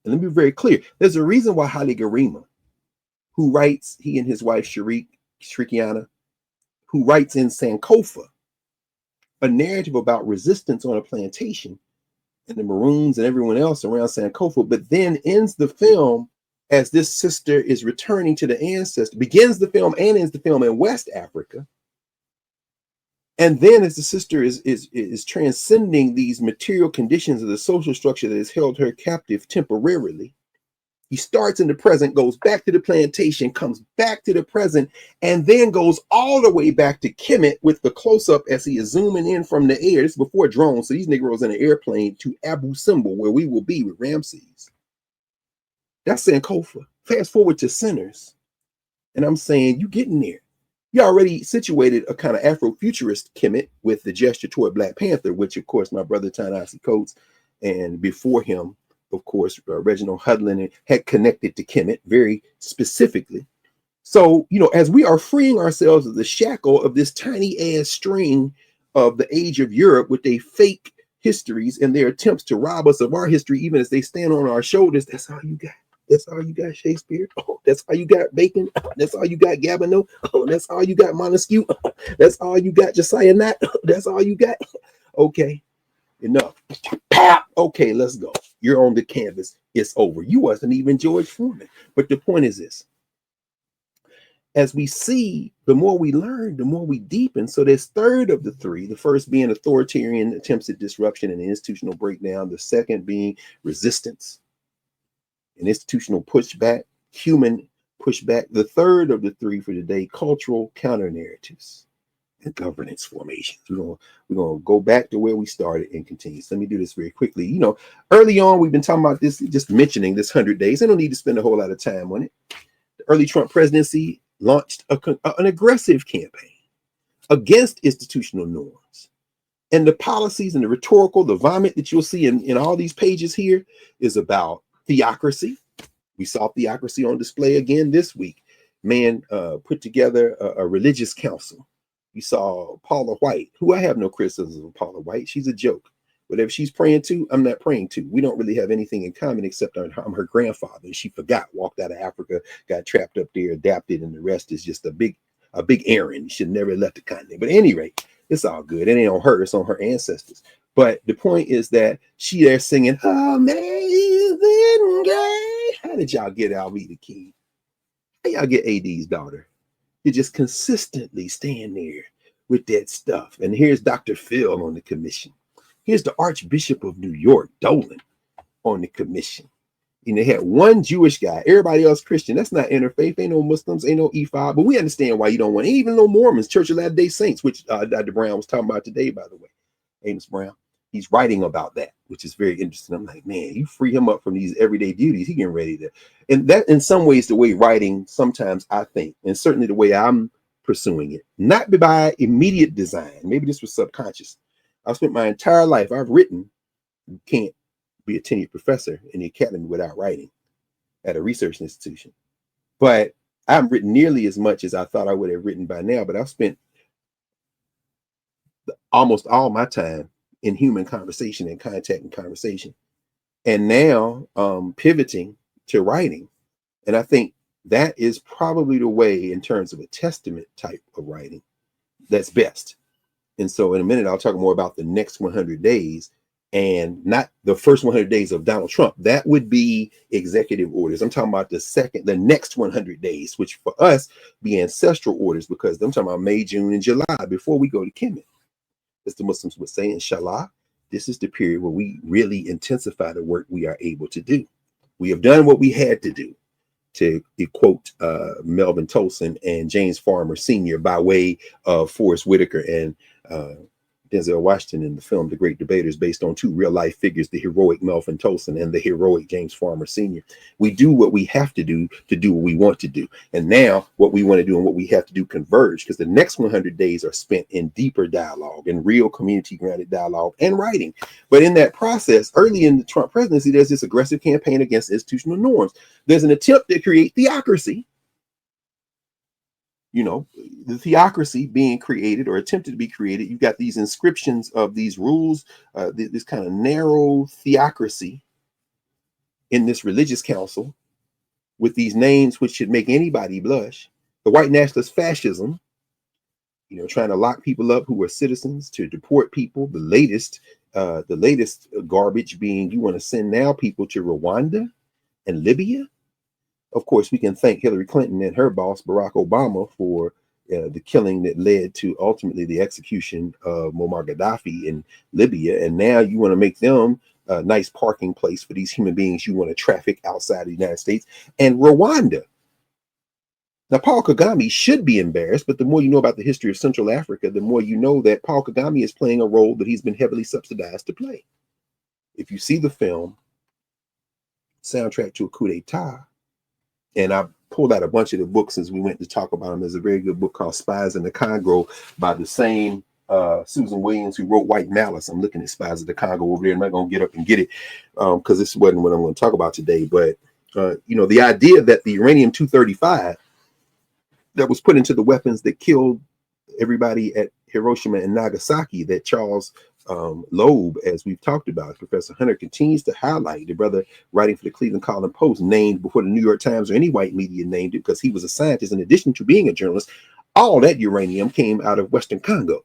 And let me be very clear. There's a reason why Haile Gerima, who writes, he and his wife Shrikiana, who writes in Sankofa, a narrative about resistance on a plantation and the Maroons and everyone else around Sankofa, but then ends the film as this sister is returning to the ancestor, begins the film and ends the film in West Africa. And then as the sister is transcending these material conditions of the social structure that has held her captive temporarily, he starts in the present, goes back to the plantation, comes back to the present, and then goes all the way back to Kemet with the close-up as he is zooming in from the air. This is before drones, so these Negroes in an airplane to Abu Simbel, where we will be with Ramses. That's Sankofa. Fast forward to Sinners, and I'm saying, you getting there. You already situated a kind of Afrofuturist Kemet with the gesture toward Black Panther, which, of course, my brother Ta-Nehisi Coates, and before him, of course, Reginald Hudlin had connected to Kemet very specifically. So, you know, as we are freeing ourselves of the shackle of this tiny ass string of the age of Europe with their fake histories and their attempts to rob us of our history, even as they stand on our shoulders, that's all you got. That's all you got, Shakespeare. Oh, that's all you got, Bacon. That's all you got, Gabino. Oh, that's all you got, Montesquieu. That's all you got, Josiah Knight. That's all you got. Okay, enough. Pap. Okay, let's go. You're on the canvas. It's over. You wasn't even George Foreman. But the point is this. As we see, the more we learn, the more we deepen. So there's third of the three, the first being authoritarian attempts at disruption and institutional breakdown, the second being resistance, an institutional pushback, human pushback. The third of the three for today, cultural counter narratives and governance formations. We're gonna go back to where we started and continue. So let me do this very quickly. You know, early on, we've been talking about this, just mentioning this 100 days. I don't need to spend a whole lot of time on it. The early Trump presidency launched an aggressive campaign against institutional norms. And the policies and the rhetorical, the vomit that you'll see in all these pages here is about theocracy. We saw theocracy on display again this week. Man put together a religious council. We saw Paula White, who I have no criticism of Paula White. She's a joke. Whatever she's praying to, I'm not praying to. We don't really have anything in common except I'm her grandfather. And she forgot, walked out of Africa, got trapped up there, adapted, and the rest is just a big errand. You should never have left the continent. But at any rate, it's all good. It ain't on her, it's on her ancestors. But the point is that she there singing, Amazing Grace. How did y'all get Alveda King? How y'all get AD's daughter? You just consistently stand there with that stuff. And here's Dr. Phil on the commission. Here's the Archbishop of New York, Dolan, on the commission. And they had one Jewish guy, everybody else Christian. That's not interfaith. Ain't no Muslims, ain't no E5. But we understand why you don't want even no Mormons, Church of Latter-day Saints, which Dr. Brown was talking about today, by the way. Amos Brown. He's writing about that, which is very interesting. I'm like, man, you free him up from these everyday duties. He getting ready to. And that, in some ways, the way writing sometimes I think, and certainly the way I'm pursuing it, not by immediate design. Maybe this was subconscious. I've spent my entire life, I've written. You can't be a tenured professor in the academy without writing at a research institution. But I haven't written nearly as much as I thought I would have written by now, but I've spent almost all my time in human conversation and contact and conversation. And now pivoting to writing. And I think that is probably the way, in terms of a testament type of writing, that's best. And so in a minute, I'll talk more about the next 100 days, and not the first 100 days of Donald Trump. That would be executive orders. I'm talking about the next 100 days, which for us be ancestral orders, because I'm talking about May, June, and July before we go to Kemet. As the Muslims would say, inshallah, this is the period where we really intensify the work we are able to do. We have done what we had to do, to quote Melvin Tolson and James Farmer Sr. by way of Forrest Whitaker and Denzel Washington in the film The Great Debaters, based on two real life figures, the heroic Melvin Tolson and the heroic James Farmer Sr. We do what we have to do what we want to do. And now what we want to do and what we have to do converge, because the next 100 days are spent in deeper dialogue and real community grounded dialogue and writing. But in that process, early in the Trump presidency, there's this aggressive campaign against institutional norms. There's an attempt to create theocracy. You know, the theocracy being created or attempted to be created. You've got these inscriptions of these rules, this kind of narrow theocracy in this religious council with these names which should make anybody blush. The white nationalist fascism, you know, trying to lock people up who are citizens, to deport people. The latest garbage being, you want to send now people to Rwanda and Libya. Of course, we can thank Hillary Clinton and her boss, Barack Obama, for the killing that led to ultimately the execution of Muammar Gaddafi in Libya. And now you want to make them a nice parking place for these human beings you want to traffic outside the United States. And Rwanda. Now, Paul Kagame should be embarrassed, but the more you know about the history of Central Africa, the more you know that Paul Kagame is playing a role that he's been heavily subsidized to play. If you see the film, Soundtrack to a Coup d'etat, and I pulled out a bunch of the books as we went to talk about them. There's a very good book called Spies in the Congo by the same Susan Williams who wrote White Malice. I'm looking at Spies of the Congo over there. I'm not going to get up and get it because this wasn't what I'm going to talk about today. But, you know, the idea that the uranium-235 that was put into the weapons that killed everybody at Hiroshima and Nagasaki, that Charles Loeb, as we've talked about, Professor Hunter, continues to highlight, the brother writing for the Cleveland Collin Post, named before the New York Times or any white media named it, because he was a scientist in addition to being a journalist. All that uranium came out of Western Congo,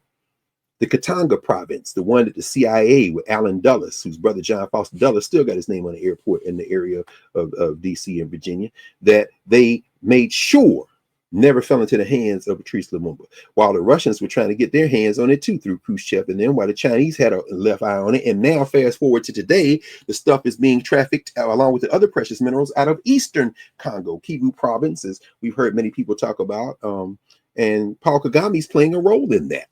the Katanga province, the one that the CIA with Allen Dulles, whose brother John Foster Dulles still got his name on the airport in the area of DC and Virginia, that they made sure never fell into the hands of Patrice Lumumba, while the Russians were trying to get their hands on it too through Khrushchev, and then while the Chinese had a left eye on it. And now fast forward to today, the stuff is being trafficked along with the other precious minerals out of Eastern Congo, Kivu province, as we've heard many people talk about, and Paul Kagame's playing a role in that.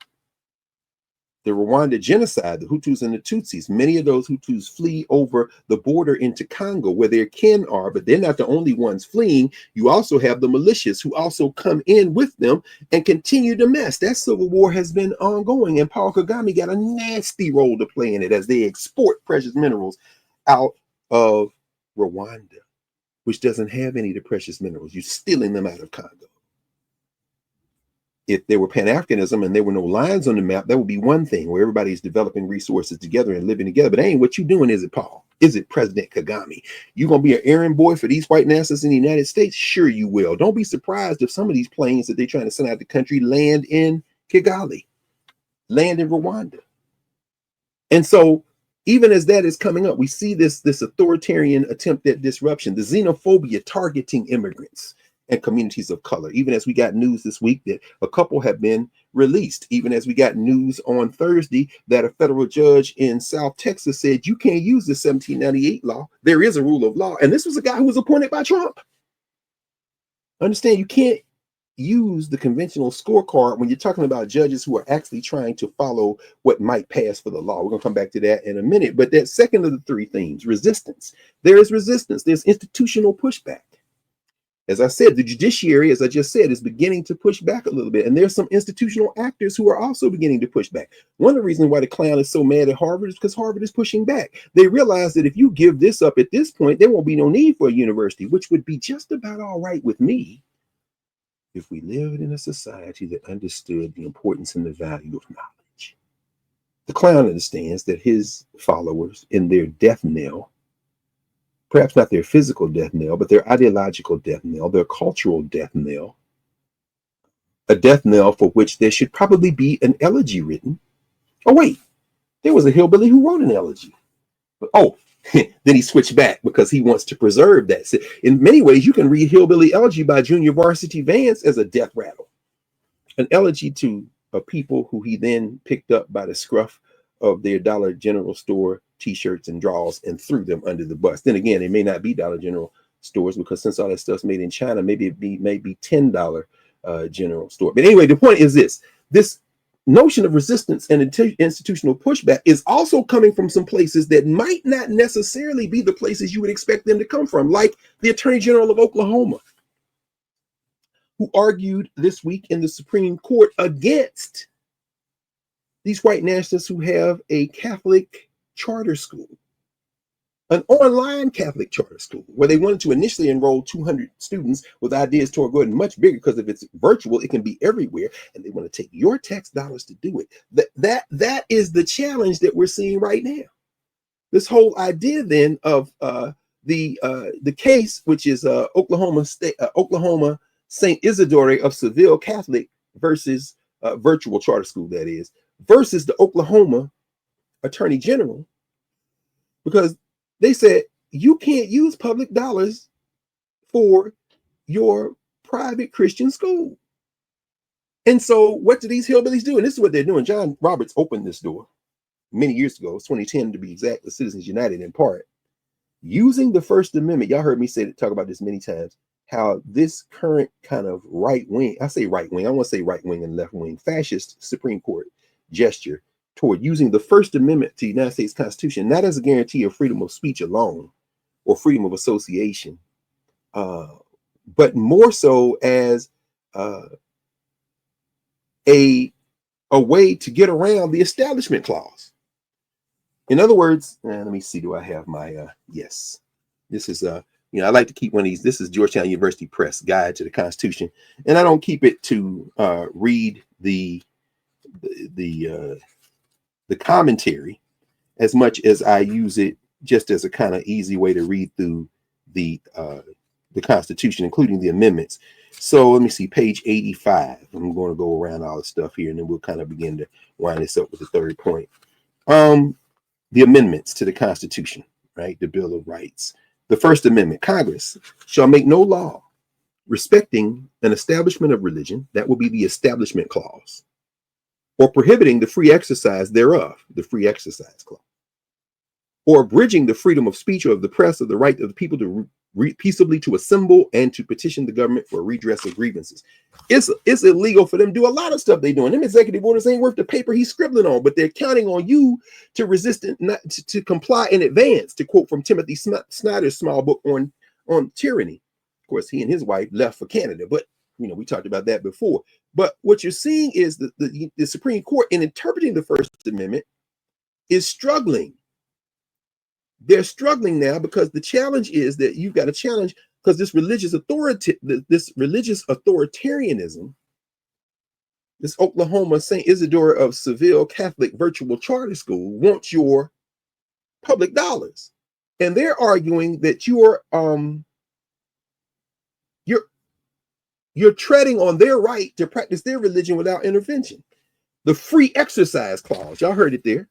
The Rwanda genocide, the Hutus and the Tutsis, many of those Hutus flee over the border into Congo where their kin are, but they're not the only ones fleeing. You also have the militias who also come in with them and continue to mess. That civil war has been ongoing, and Paul Kagame got a nasty role to play in it as they export precious minerals out of Rwanda, which doesn't have any of the precious minerals. You're stealing them out of Congo. If there were Pan-Africanism and there were no lines on the map, that would be one thing, where everybody's developing resources together and living together. But that ain't what you doing, is it, Paul? Is it President Kagame? You gonna be an errand boy for these white nationalists in the United States? Sure you will. Don't be surprised if some of these planes that they're trying to send out the country land in Kigali, land in Rwanda. And so even as that is coming up, we see this authoritarian attempt at disruption, the xenophobia targeting immigrants and communities of color, even as we got news this week that a couple have been released, even as we got news on Thursday that a federal judge in South Texas said you can't use the 1798 law. There is a rule of law. And this was a guy who was appointed by Trump. Understand, you can't use the conventional scorecard when you're talking about judges who are actually trying to follow what might pass for the law. We're going to come back to that in a minute. But that second of the three themes, resistance. There is resistance. There's institutional pushback. As I said, the judiciary, as I just said, is beginning to push back a little bit. And there's some institutional actors who are also beginning to push back. One of the reasons why the clown is so mad at Harvard is because Harvard is pushing back. They realize that if you give this up at this point, there won't be no need for a university, which would be just about all right with me if we lived in a society that understood the importance and the value of knowledge. The clown understands that his followers, in their death knell, perhaps not their physical death knell, but their ideological death knell, their cultural death knell, a death knell for which there should probably be an elegy written. Oh, wait, there was a hillbilly who wrote an elegy. Oh, then he switched back because he wants to preserve that. So in many ways, you can read Hillbilly Elegy by Junior Varsity Vance as a death rattle, an elegy to a people who he then picked up by the scruff of their Dollar General store t-shirts and drawers and threw them under the bus. Then again, they may not be Dollar General stores because since all that stuff's made in China, maybe it be maybe $10 general store. But anyway, the point is this notion of resistance and institutional pushback is also coming from some places that might not necessarily be the places you would expect them to come from, like the Attorney General of Oklahoma, who argued this week in the Supreme Court against these white nationalists who have a Catholic charter school, an online Catholic charter school, where they wanted to initially enroll 200 students with ideas toward going much bigger because if it's virtual, it can be everywhere, and they want to take your tax dollars to do it. That is the challenge that we're seeing right now. This whole idea then of the case, which is Oklahoma St. Isidore of Seville Catholic versus virtual charter school, that is, versus the Oklahoma Attorney General, because they said you can't use public dollars for your private Christian school. And so what do these hillbillies do? And this is what they're doing. John Roberts opened this door many years ago, 2010 to be exact, the Citizens United in part, using the First Amendment. Y'all heard me talk about this many times, how this current kind of right wing, I say right wing, I want to say right wing and left wing, fascist Supreme Court gesture toward using the First Amendment to the United States Constitution, not as a guarantee of freedom of speech alone or freedom of association, but more so as a way to get around the Establishment Clause. In other words, let me see, do I have my, yes, this is, I like to keep one of these. This is Georgetown University Press Guide to the Constitution. And I don't keep it to read the commentary as much as I use it just as a kind of easy way to read through the Constitution, including the amendments. So let me see, page 85. I'm going to go around all the stuff here, and then we'll kind of begin to wind this up with the third point. The amendments to the Constitution, right? The Bill of Rights. The First Amendment, Congress shall make no law respecting an establishment of religion, that will be the Establishment Clause, or prohibiting the free exercise thereof, the Free Exercise Clause, or abridging the freedom of speech or of the press or the right of the people to peaceably to assemble and to petition the government for redress of grievances. It's illegal for them to do a lot of stuff they're doing. Them executive orders ain't worth the paper he's scribbling on, but they're counting on you to resist it, not to comply in advance, to quote from Timothy Snyder's small book on tyranny. Of course, he and his wife left for Canada, but we talked about that before. But what you're seeing is the Supreme Court, in interpreting the First Amendment, is struggling. They're struggling now because the challenge is that you've got a challenge because this religious authoritarianism, this Oklahoma St. Isidore of Seville Catholic virtual charter school wants your public dollars. And they're arguing that you're treading on their right to practice their religion without intervention. The Free Exercise Clause, y'all heard it there.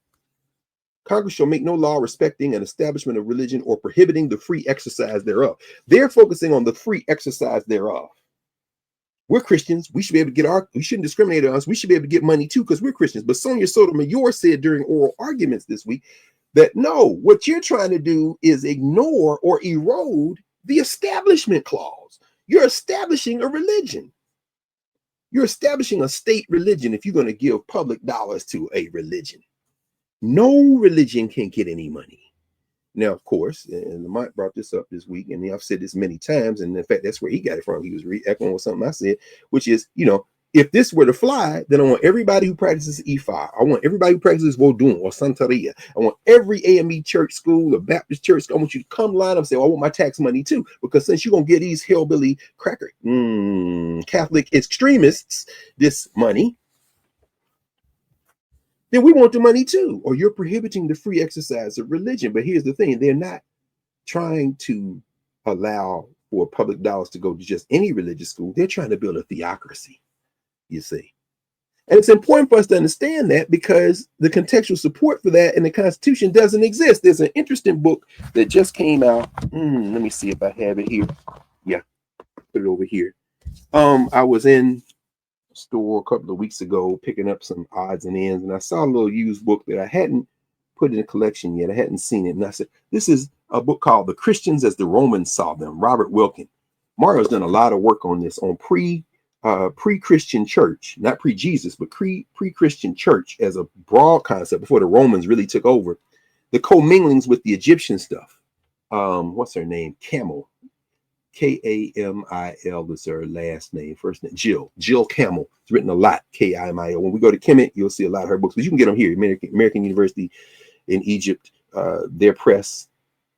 Congress shall make no law respecting an establishment of religion or prohibiting the free exercise thereof. They're focusing on the free exercise thereof. We're Christians. We should be able to get we shouldn't discriminate on us. We should be able to get money too because we're Christians. But Sonia Sotomayor said during oral arguments this week that no, what you're trying to do is ignore or erode the Establishment Clause. You're establishing a religion. You're establishing a state religion if you're going to give public dollars to a religion. No religion can get any money. Now, of course, and Lamont brought this up this week, and I've said this many times, and in fact, that's where he got it from. He was re-echoing something I said, which is, if this were to fly, then I want everybody who practices Ifa. I want everybody who practices Vodun or Santeria. I want every AME church school or Baptist church. I want you to come line up and say, I want my tax money too. Because since you're going to get these hillbilly cracker Catholic extremists this money, then we want the money too. Or you're prohibiting the free exercise of religion. But here's the thing. They're not trying to allow for public dollars to go to just any religious school. They're trying to build a theocracy, you see. And it's important for us to understand that, because the contextual support for that in the Constitution doesn't exist. There's an interesting book that just came out. Let me see if I have it here. Yeah, put it over here. I was in a store a couple of weeks ago picking up some odds and ends, and I saw a little used book that I hadn't put in a collection yet. I hadn't seen it. And I said, this is a book called The Christians as the Romans Saw Them, Robert Wilkin. Mario's done a lot of work on this, on pre-Christian church, not pre-Jesus, but pre-Christian church as a broad concept before the Romans really took over. The comminglings with the Egyptian stuff. What's her name? Camel. Kamil is her last name. First name, Jill Camel. It's written a lot, Kimil. When we go to Kemet, you'll see a lot of her books, but you can get them here. American University in Egypt, their press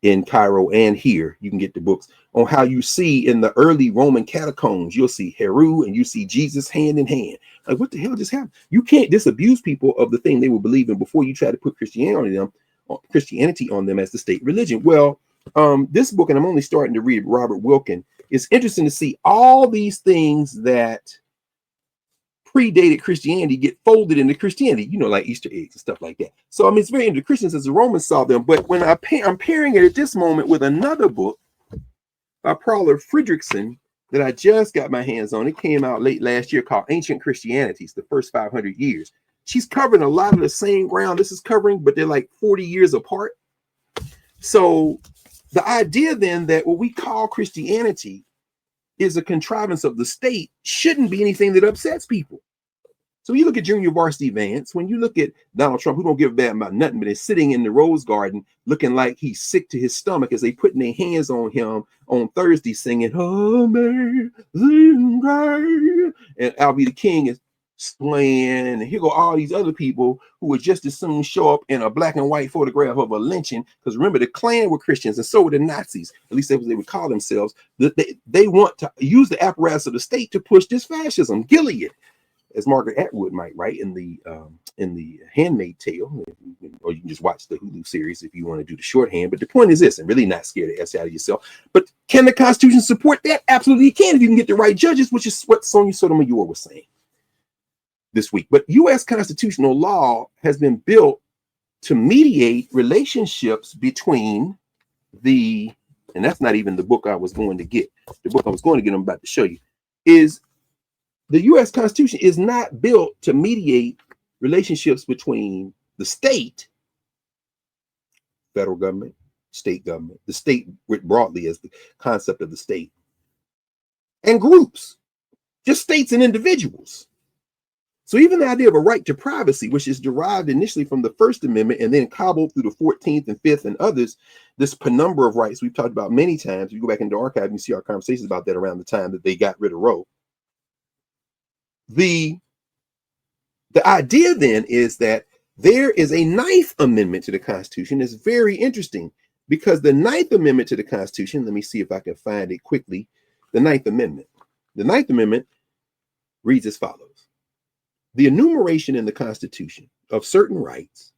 in Cairo, and here you can get the books on how you see in the early Roman catacombs, you'll see Heru and you see Jesus hand in hand. Like, what the hell just happened? You can't disabuse people of the thing they were believing before you try to put Christianity on them as the state religion. Well, this book, and I'm only starting to read Robert Wilkin, it's interesting to see all these things that predated Christianity get folded into Christianity, like Easter eggs and stuff like that. So, I mean, it's very interesting. The Christians as the Romans saw them. But when I'm pairing it at this moment with another book by Paula Fredrickson that I just got my hands on. It came out late last year, called Ancient Christianities, the First 500 Years. She's covering a lot of the same ground this is covering, but they're like 40 years apart. So the idea then that what we call Christianity is a contrivance of the state shouldn't be anything that upsets people. So you look at Junior Varsity Vance, when you look at Donald Trump, who don't give a damn about nothing, but is sitting in the Rose Garden looking like he's sick to his stomach as they putting their hands on him on Thursday singing, Amazing Grace, and I'll Be the King is playing, and here go all these other people who would just as soon show up in a black and white photograph of a lynching, because remember, the Klan were Christians and so were the Nazis, at least that's what they would call themselves. They want to use the apparatus of the state to push this fascism. Gilead, as Margaret Atwood might write in the Handmaid's Tale, or you can just watch the Hulu series if you want to do the shorthand. But the point is this, and really not scare the S out of yourself. But can the Constitution support that? Absolutely, it can if you can get the right judges, which is what Sonia Sotomayor was saying this week. But U.S. constitutional law has been built to mediate relationships between and that's not even the book I was going to get. The book I was going to get, I'm about to show you, is the U.S. Constitution is not built to mediate relationships between the state, federal government, the state broadly as the concept of the state, and groups, just states and individuals. So even the idea of a right to privacy, which is derived initially from the First Amendment and then cobbled through the 14th and 5th and others, this penumbra of rights we've talked about many times. You go back into the archive, you see our conversations about that around the time that they got rid of Roe. The idea then is that there is a 9th Amendment to the Constitution. It's very interesting because the 9th Amendment to the Constitution, let me see if I can find it quickly. The 9th Amendment. The 9th Amendment reads as follows. The enumeration in the Constitution of certain rights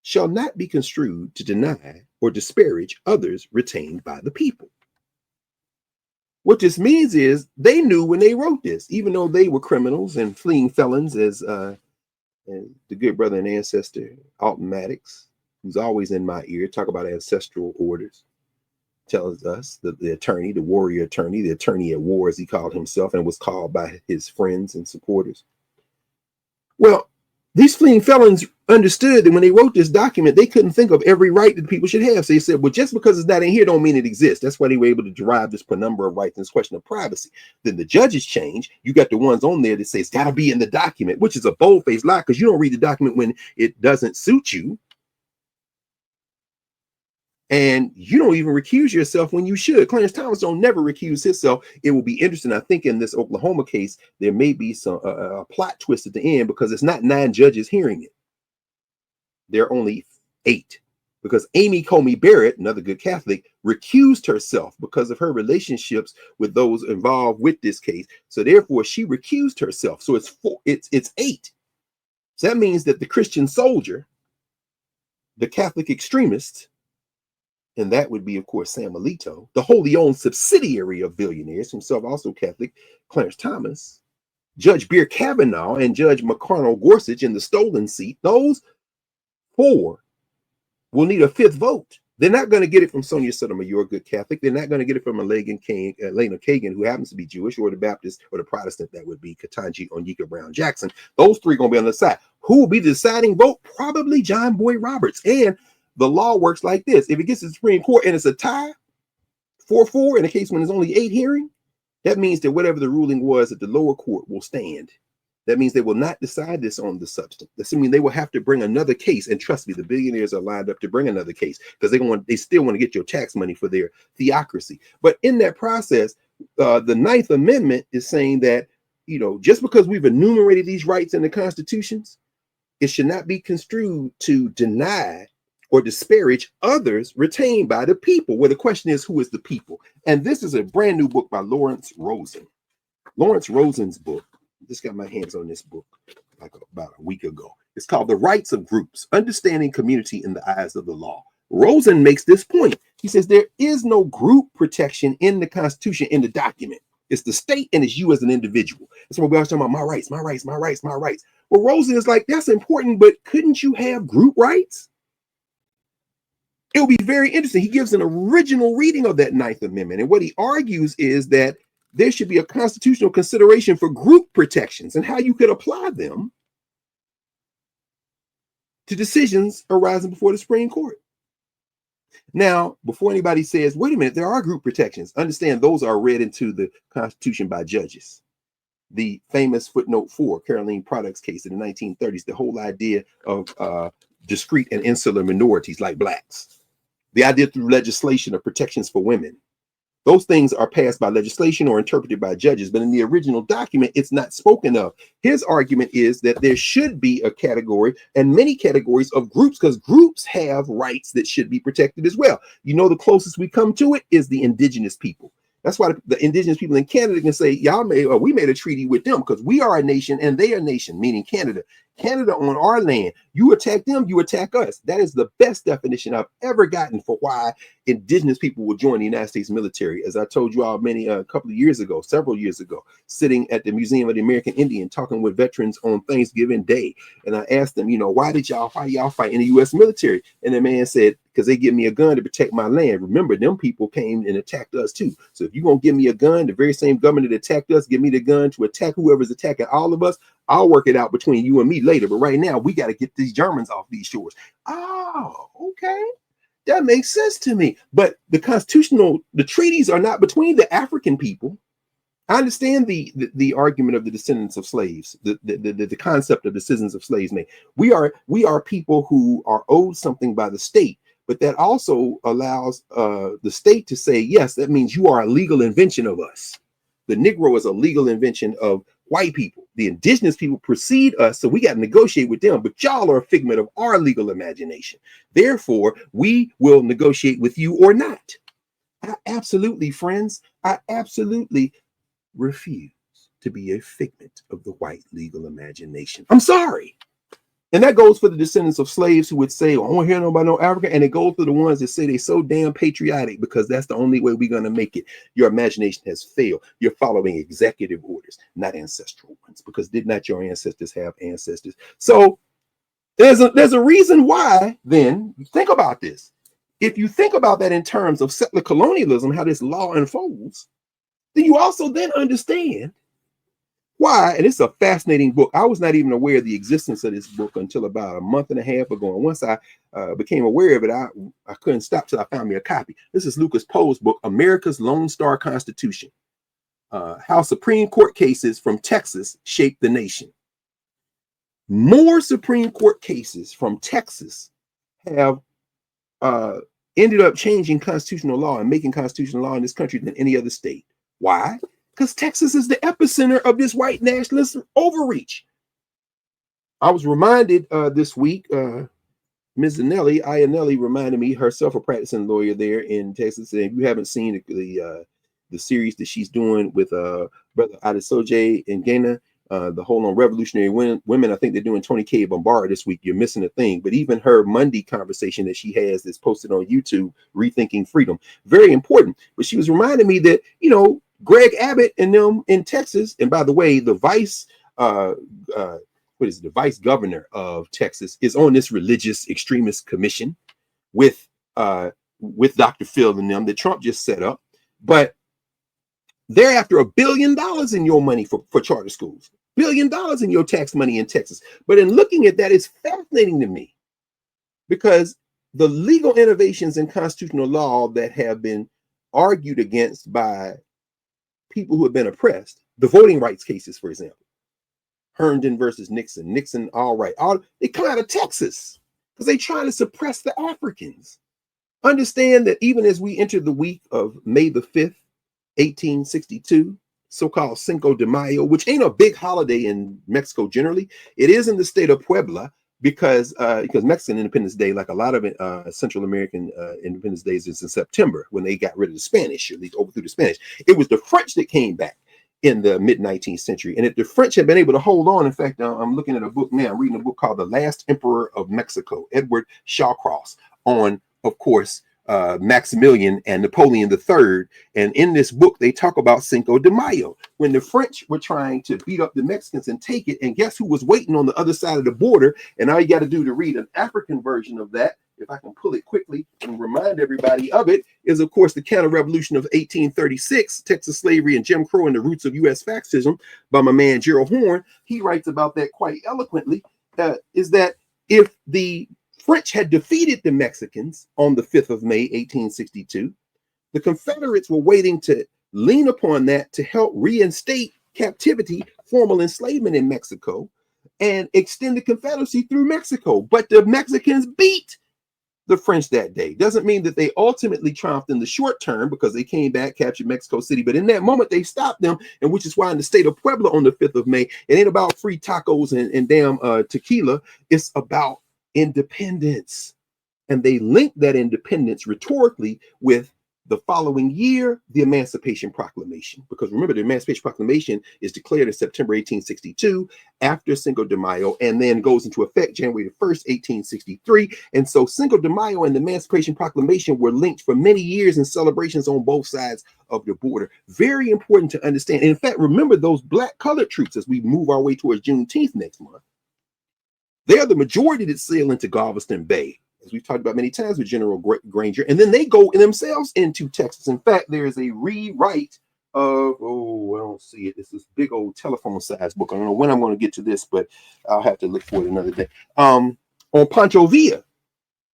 shall not be construed to deny or disparage others retained by the people. What this means is they knew when they wrote this, even though they were criminals and fleeing felons, as the good brother and ancestor, Alton Maddox, who's always in my ear, talk about ancestral orders, tells us that the attorney, the warrior attorney, the attorney at war, as he called himself and was called by his friends and supporters. Well, these fleeing felons understood that when they wrote this document, they couldn't think of every right that people should have. So they said, well, just because it's not in here don't mean it exists. That's why they were able to derive this penumbra of rights and this question of privacy. Then the judges change. You got the ones on there that say it's got to be in the document, which is a bold-faced lie because you don't read the document when it doesn't suit you. And you don't even recuse yourself when you should. Clarence Thomas don't never recuse himself. It will be interesting. I think in this Oklahoma case, there may be some a plot twist at the end, because it's not 9 judges hearing it. There are only 8, because Amy Comey Barrett, another good Catholic, recused herself because of her relationships with those involved with this case. So therefore, she recused herself. So it's 8. So that means that the Christian soldier, the Catholic extremist, and that would be, of course, Sam Alito, the wholly owned subsidiary of billionaires, himself also Catholic, Clarence Thomas, Judge Beer Kavanaugh, and Judge McConnell Gorsuch in the stolen seat, those 4 will need a 5th vote. They're not going to get it from Sonia Sotomayor, a good Catholic. They're not going to get it from Elena Kagan, who happens to be Jewish, or the Baptist, or the Protestant, that would be Ketanji Onyeka Brown Jackson. Those 3 going to be on the side. Who will be the deciding vote? Probably John Boy Roberts. And the law works like this. If it gets to the Supreme Court and it's a tie, 4-4, in a case when there's only 8 hearing, that means that whatever the ruling was at the lower court will stand. That means they will not decide this on the substance. That's mean they will have to bring another case. And trust me, the billionaires are lined up to bring another case, because they still want to get your tax money for their theocracy. But in that process, the 9th Amendment is saying that, just because we've enumerated these rights in the constitutions, it should not be construed to deny or disparage others retained by the people. Well, the question is, who is the people? And this is a brand new book by Lawrence Rosen. Lawrence Rosen's book. I just got my hands on this book like about a week ago. It's called The Rights of Groups, Understanding Community in the Eyes of the Law. Rosen makes this point. He says there is no group protection in the Constitution, in the document. It's the state and it's you as an individual. That's what we're always talking about, my rights, my rights, my rights, my rights. Well, Rosen is like, that's important, but couldn't you have group rights? It will be very interesting. He gives an original reading of that 9th Amendment. And what he argues is that there should be a constitutional consideration for group protections and how you could apply them to decisions arising before the Supreme Court. Now, before anybody says, wait a minute, there are group protections, understand those are read into the Constitution by judges. The famous footnote 4, Caroline Products case in the 1930s, the whole idea of discrete and insular minorities like blacks. The idea through legislation of protections for women. Those things are passed by legislation or interpreted by judges, but in the original document, it's not spoken of. His argument is that there should be a category and many categories of groups, because groups have rights that should be protected as well. The closest we come to it is the indigenous people. That's why the indigenous people in Canada can say, we made a treaty with them because we are a nation and they are a nation, meaning Canada. Canada on our land. You attack them, you attack us. That is the best definition I've ever gotten for why indigenous people will join the United States military. As I told you all several years ago, sitting at the Museum of the American Indian, talking with veterans on Thanksgiving Day. And I asked them, why y'all fight in the U.S. military? And the man said, because they give me a gun to protect my land. Remember, them people came and attacked us too. So if you're going to give me a gun, the very same government that attacked us, give me the gun to attack whoever's attacking all of us. I'll work it out between you and me later. But right now, we got to get these Germans off these shores. Oh, okay. That makes sense to me. But the treaties are not between the African people. I understand the argument of the descendants of slaves, the concept of descendants of slaves made. We are people who are owed something by the state, but that also allows the state to say, yes, that means you are a legal invention of us. The Negro is a legal invention of white people. The indigenous people precede us, so we got to negotiate with them, but y'all are a figment of our legal imagination. Therefore, we will negotiate with you or not. I absolutely refuse to be a figment of the white legal imagination. I'm sorry. And that goes for the descendants of slaves who would say, well, I don't hear no about no Africa. And it goes for the ones that say they're so damn patriotic because that's the only way we're going to make it. Your imagination has failed. You're following executive orders, not ancestral ones, because did not your ancestors have ancestors? So there's a reason why, then, think about this. If you think about that in terms of settler colonialism, how this law unfolds, then you also then understand why, and it's a fascinating book. I was not even aware of the existence of this book until about a month and a half ago. And once I became aware of it, I couldn't stop till I found me a copy. This is Lucas Poe's book, America's Lone Star Constitution, How Supreme Court Cases from Texas Shaped the Nation. More Supreme Court cases from Texas have ended up changing constitutional law and making constitutional law in this country than any other state. Why? Because Texas is the epicenter of this white nationalist overreach. I was reminded this week, Ms. Iannelli reminded me, herself a practicing lawyer there in Texas. And if you haven't seen the series that she's doing with Brother Adesoje and Ghana, the whole on revolutionary women, I think they're doing Tony K. Bombara this week. You're missing a thing. But even her Monday conversation that she has that's posted on YouTube, Rethinking Freedom, very important. But she was reminding me that, you know, Greg Abbott and them in Texas, and by the way, the vice the vice governor of Texas is on this religious extremist commission with Dr. Phil and them that Trump just set up. But they're after $1 billion in your money for charter schools, $1 billion in your tax money in Texas. But in looking at that, it's fascinating to me because the legal innovations in constitutional law that have been argued against by people who have been oppressed, the voting rights cases, for example, Herndon versus Nixon, all right. They come out of Texas because they try to suppress the Africans. Understand that even as we enter the week of May the 5th, 1862, so-called Cinco de Mayo, which ain't a big holiday in Mexico generally, it is in the state of Puebla because Mexican Independence Day, like a lot of Central American Independence Days, is in September when they got rid of the Spanish, or at least overthrew the Spanish. It was the French that came back in the mid-19th century. And if the French had been able to hold on, in fact, I'm looking at a book now, I'm reading a book called The Last Emperor of Mexico, Edward Shawcross, on, of course, Maximilian and Napoleon III. And in this book, they talk about Cinco de Mayo, when the French were trying to beat up the Mexicans and take it. And guess who was waiting on the other side of the border? And all you got to do to read an African version of that, if I can pull it quickly and remind everybody of it, is, of course, the counter-revolution of 1836, Texas slavery and Jim Crow and the roots of U.S. fascism by my man Gerald Horne. He writes about that quite eloquently, is that if the French had defeated the Mexicans on the 5th of May, 1862, the Confederates were waiting to lean upon that to help reinstate captivity, formal enslavement in Mexico, and extend the Confederacy through Mexico. But the Mexicans beat the French that day. Doesn't mean that they ultimately triumphed in the short term because they came back, captured Mexico City. But in that moment, they stopped them, and which is why in the state of Puebla on the 5th of May, it ain't about free tacos and damn tequila. It's about independence. And they link that independence rhetorically with the following year, the Emancipation Proclamation. Because remember, the Emancipation Proclamation is declared in September 1862 after Cinco de Mayo, and then goes into effect January 1st, 1863. And so Cinco de Mayo and the Emancipation Proclamation were linked for many years in celebrations on both sides of the border. Very important to understand. And in fact, remember those black colored troops as we move our way towards Juneteenth next month. They're the majority that sail into Galveston Bay, as we've talked about many times with General Granger, and then they go themselves into Texas. In fact, there is a rewrite of, I don't see it. It's this big old telephone size book. I don't know when I'm going to get to this, but I'll have to look for it another day. On Pancho Villa,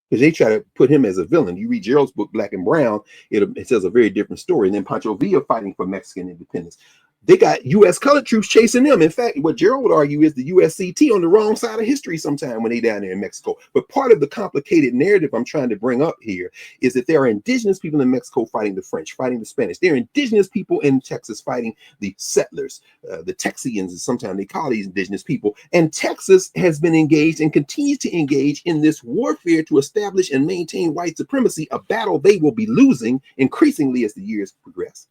because they try to put him as a villain. You read Gerald's book, Black and Brown, it tells a very different story. And then Pancho Villa fighting for Mexican independence. They got U.S. colored troops chasing them. In fact, what Gerald would argue is the USCT on the wrong side of history sometime when they down there in Mexico. But part of the complicated narrative I'm trying to bring up here is that there are indigenous people in Mexico fighting the French, fighting the Spanish. There are indigenous people in Texas fighting the settlers, the Texians, as sometimes they call these indigenous people. And Texas has been engaged and continues to engage in this warfare to establish and maintain white supremacy, a battle they will be losing increasingly as the years progress.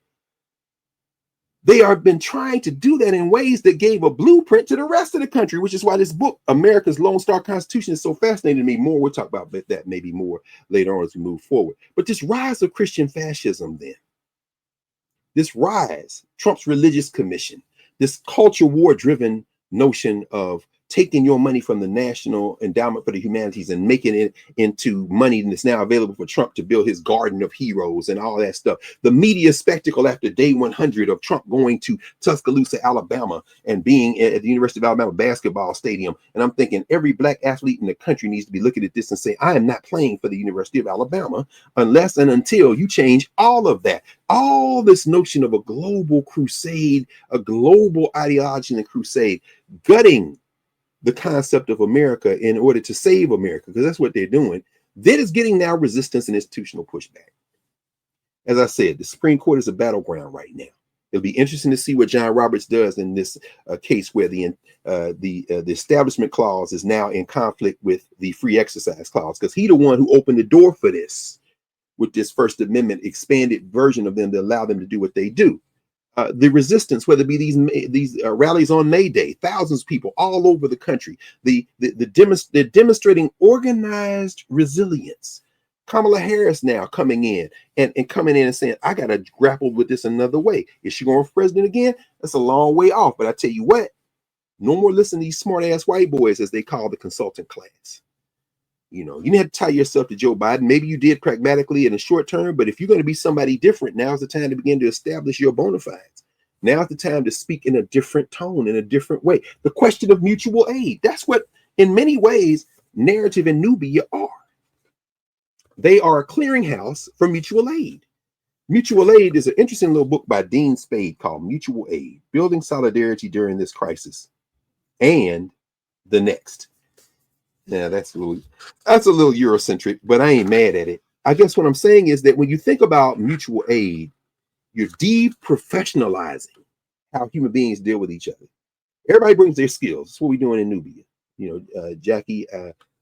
They have been trying to do that in ways that gave a blueprint to the rest of the country, which is why this book, America's Lone Star Constitution, is so fascinating to me. More, we'll talk about that maybe more later on as we move forward. But this rise of Christian fascism then, this rise, Trump's religious commission, this culture war-driven notion of taking your money from the National Endowment for the Humanities and making it into money that's now available for Trump to build his garden of heroes and all that stuff. The media spectacle after day 100 of Trump going to Tuscaloosa, Alabama, and being at the University of Alabama basketball stadium. And I'm thinking every black athlete in the country needs to be looking at this and saying, I am not playing for the University of Alabama unless and until you change all of that. All this notion of a global crusade, a global ideology and crusade, gutting the concept of America in order to save America, because that's what they're doing, That is getting now resistance and institutional pushback. As I said, the Supreme Court is a battleground right now. It'll be interesting to see what John Roberts does in this case where the Establishment Clause is now in conflict with the Free Exercise Clause, because he's the one who opened the door for this with this First Amendment expanded version of them to allow them to do what they do. The resistance, whether it be these rallies on May Day, thousands of people all over the country, they're demonstrating organized resilience. Kamala Harris now coming in and saying, I got to grapple with this another way. Is she going for president again? That's a long way off. But I tell you what, no more listening to these smart ass white boys, as they call the consultant class. You know, you didn't have to tie yourself to Joe Biden. Maybe you did pragmatically in the short term, but if you're going to be somebody different, now's the time to begin to establish your bona fides. Now's the time to speak in a different tone, in a different way. The question of mutual aid. That's what, in many ways, Knarrative and Nubia are. They are a clearinghouse for mutual aid. Mutual aid is an interesting little book by Dean Spade called Mutual Aid, Building Solidarity During This Crisis and the Next. Yeah, that's a little Eurocentric, but I ain't mad at it. I guess what I'm saying is that when you think about mutual aid, you're deprofessionalizing how human beings deal with each other. Everybody brings their skills. That's what we're doing in Nubia. You know, Jackie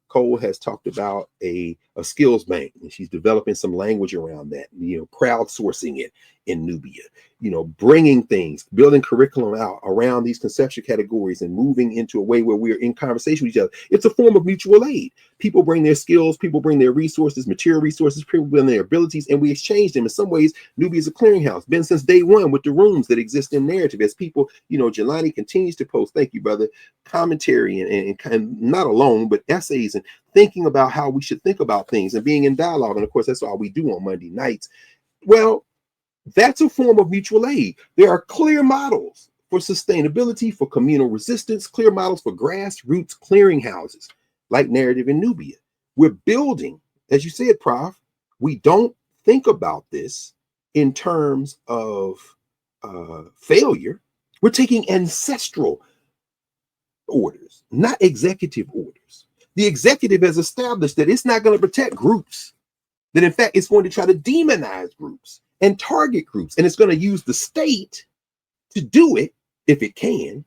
Cole has talked about a skills bank, and she's developing some language around that, you know, crowdsourcing it in Nubia, you know, bringing things, building curriculum out around these conceptual categories and moving into a way where we're in conversation with each other. It's a form of mutual aid. People bring their skills, people bring their resources, material resources, people bring their abilities, and we exchange them. In some ways, Nubia is a clearinghouse, been since day one with the rooms that exist in Knarrative. As people, you know, Jelani continues to post, thank you, brother, commentary and kind of not alone, but essays and thinking about how we should think about things and being in dialogue. And of course, that's all we do on Monday nights. Well, that's a form of mutual aid. There are clear models for sustainability, for communal resistance, clear models for grassroots clearinghouses like Knarrative in Nubia. We're building, as you said, Prof, we don't think about this in terms of failure. We're taking ancestral orders, not executive orders. The executive has established that it's not going to protect groups, that in fact, it's going to try to demonize groups and target groups, and it's going to use the state to do it if it can.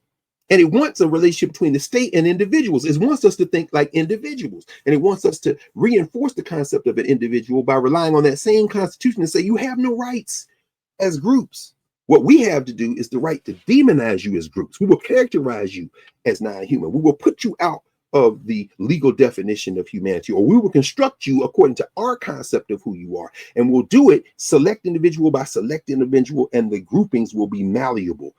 And it wants a relationship between the state and individuals. It wants us to think like individuals, and it wants us to reinforce the concept of an individual by relying on that same constitution and say you have no rights as groups. What we have to do is the right to demonize you as groups. We will characterize you as non-human. We will put you out of the legal definition of humanity, or we will construct you according to our concept of who you are. And we'll do it select individual by select individual, and the groupings will be malleable.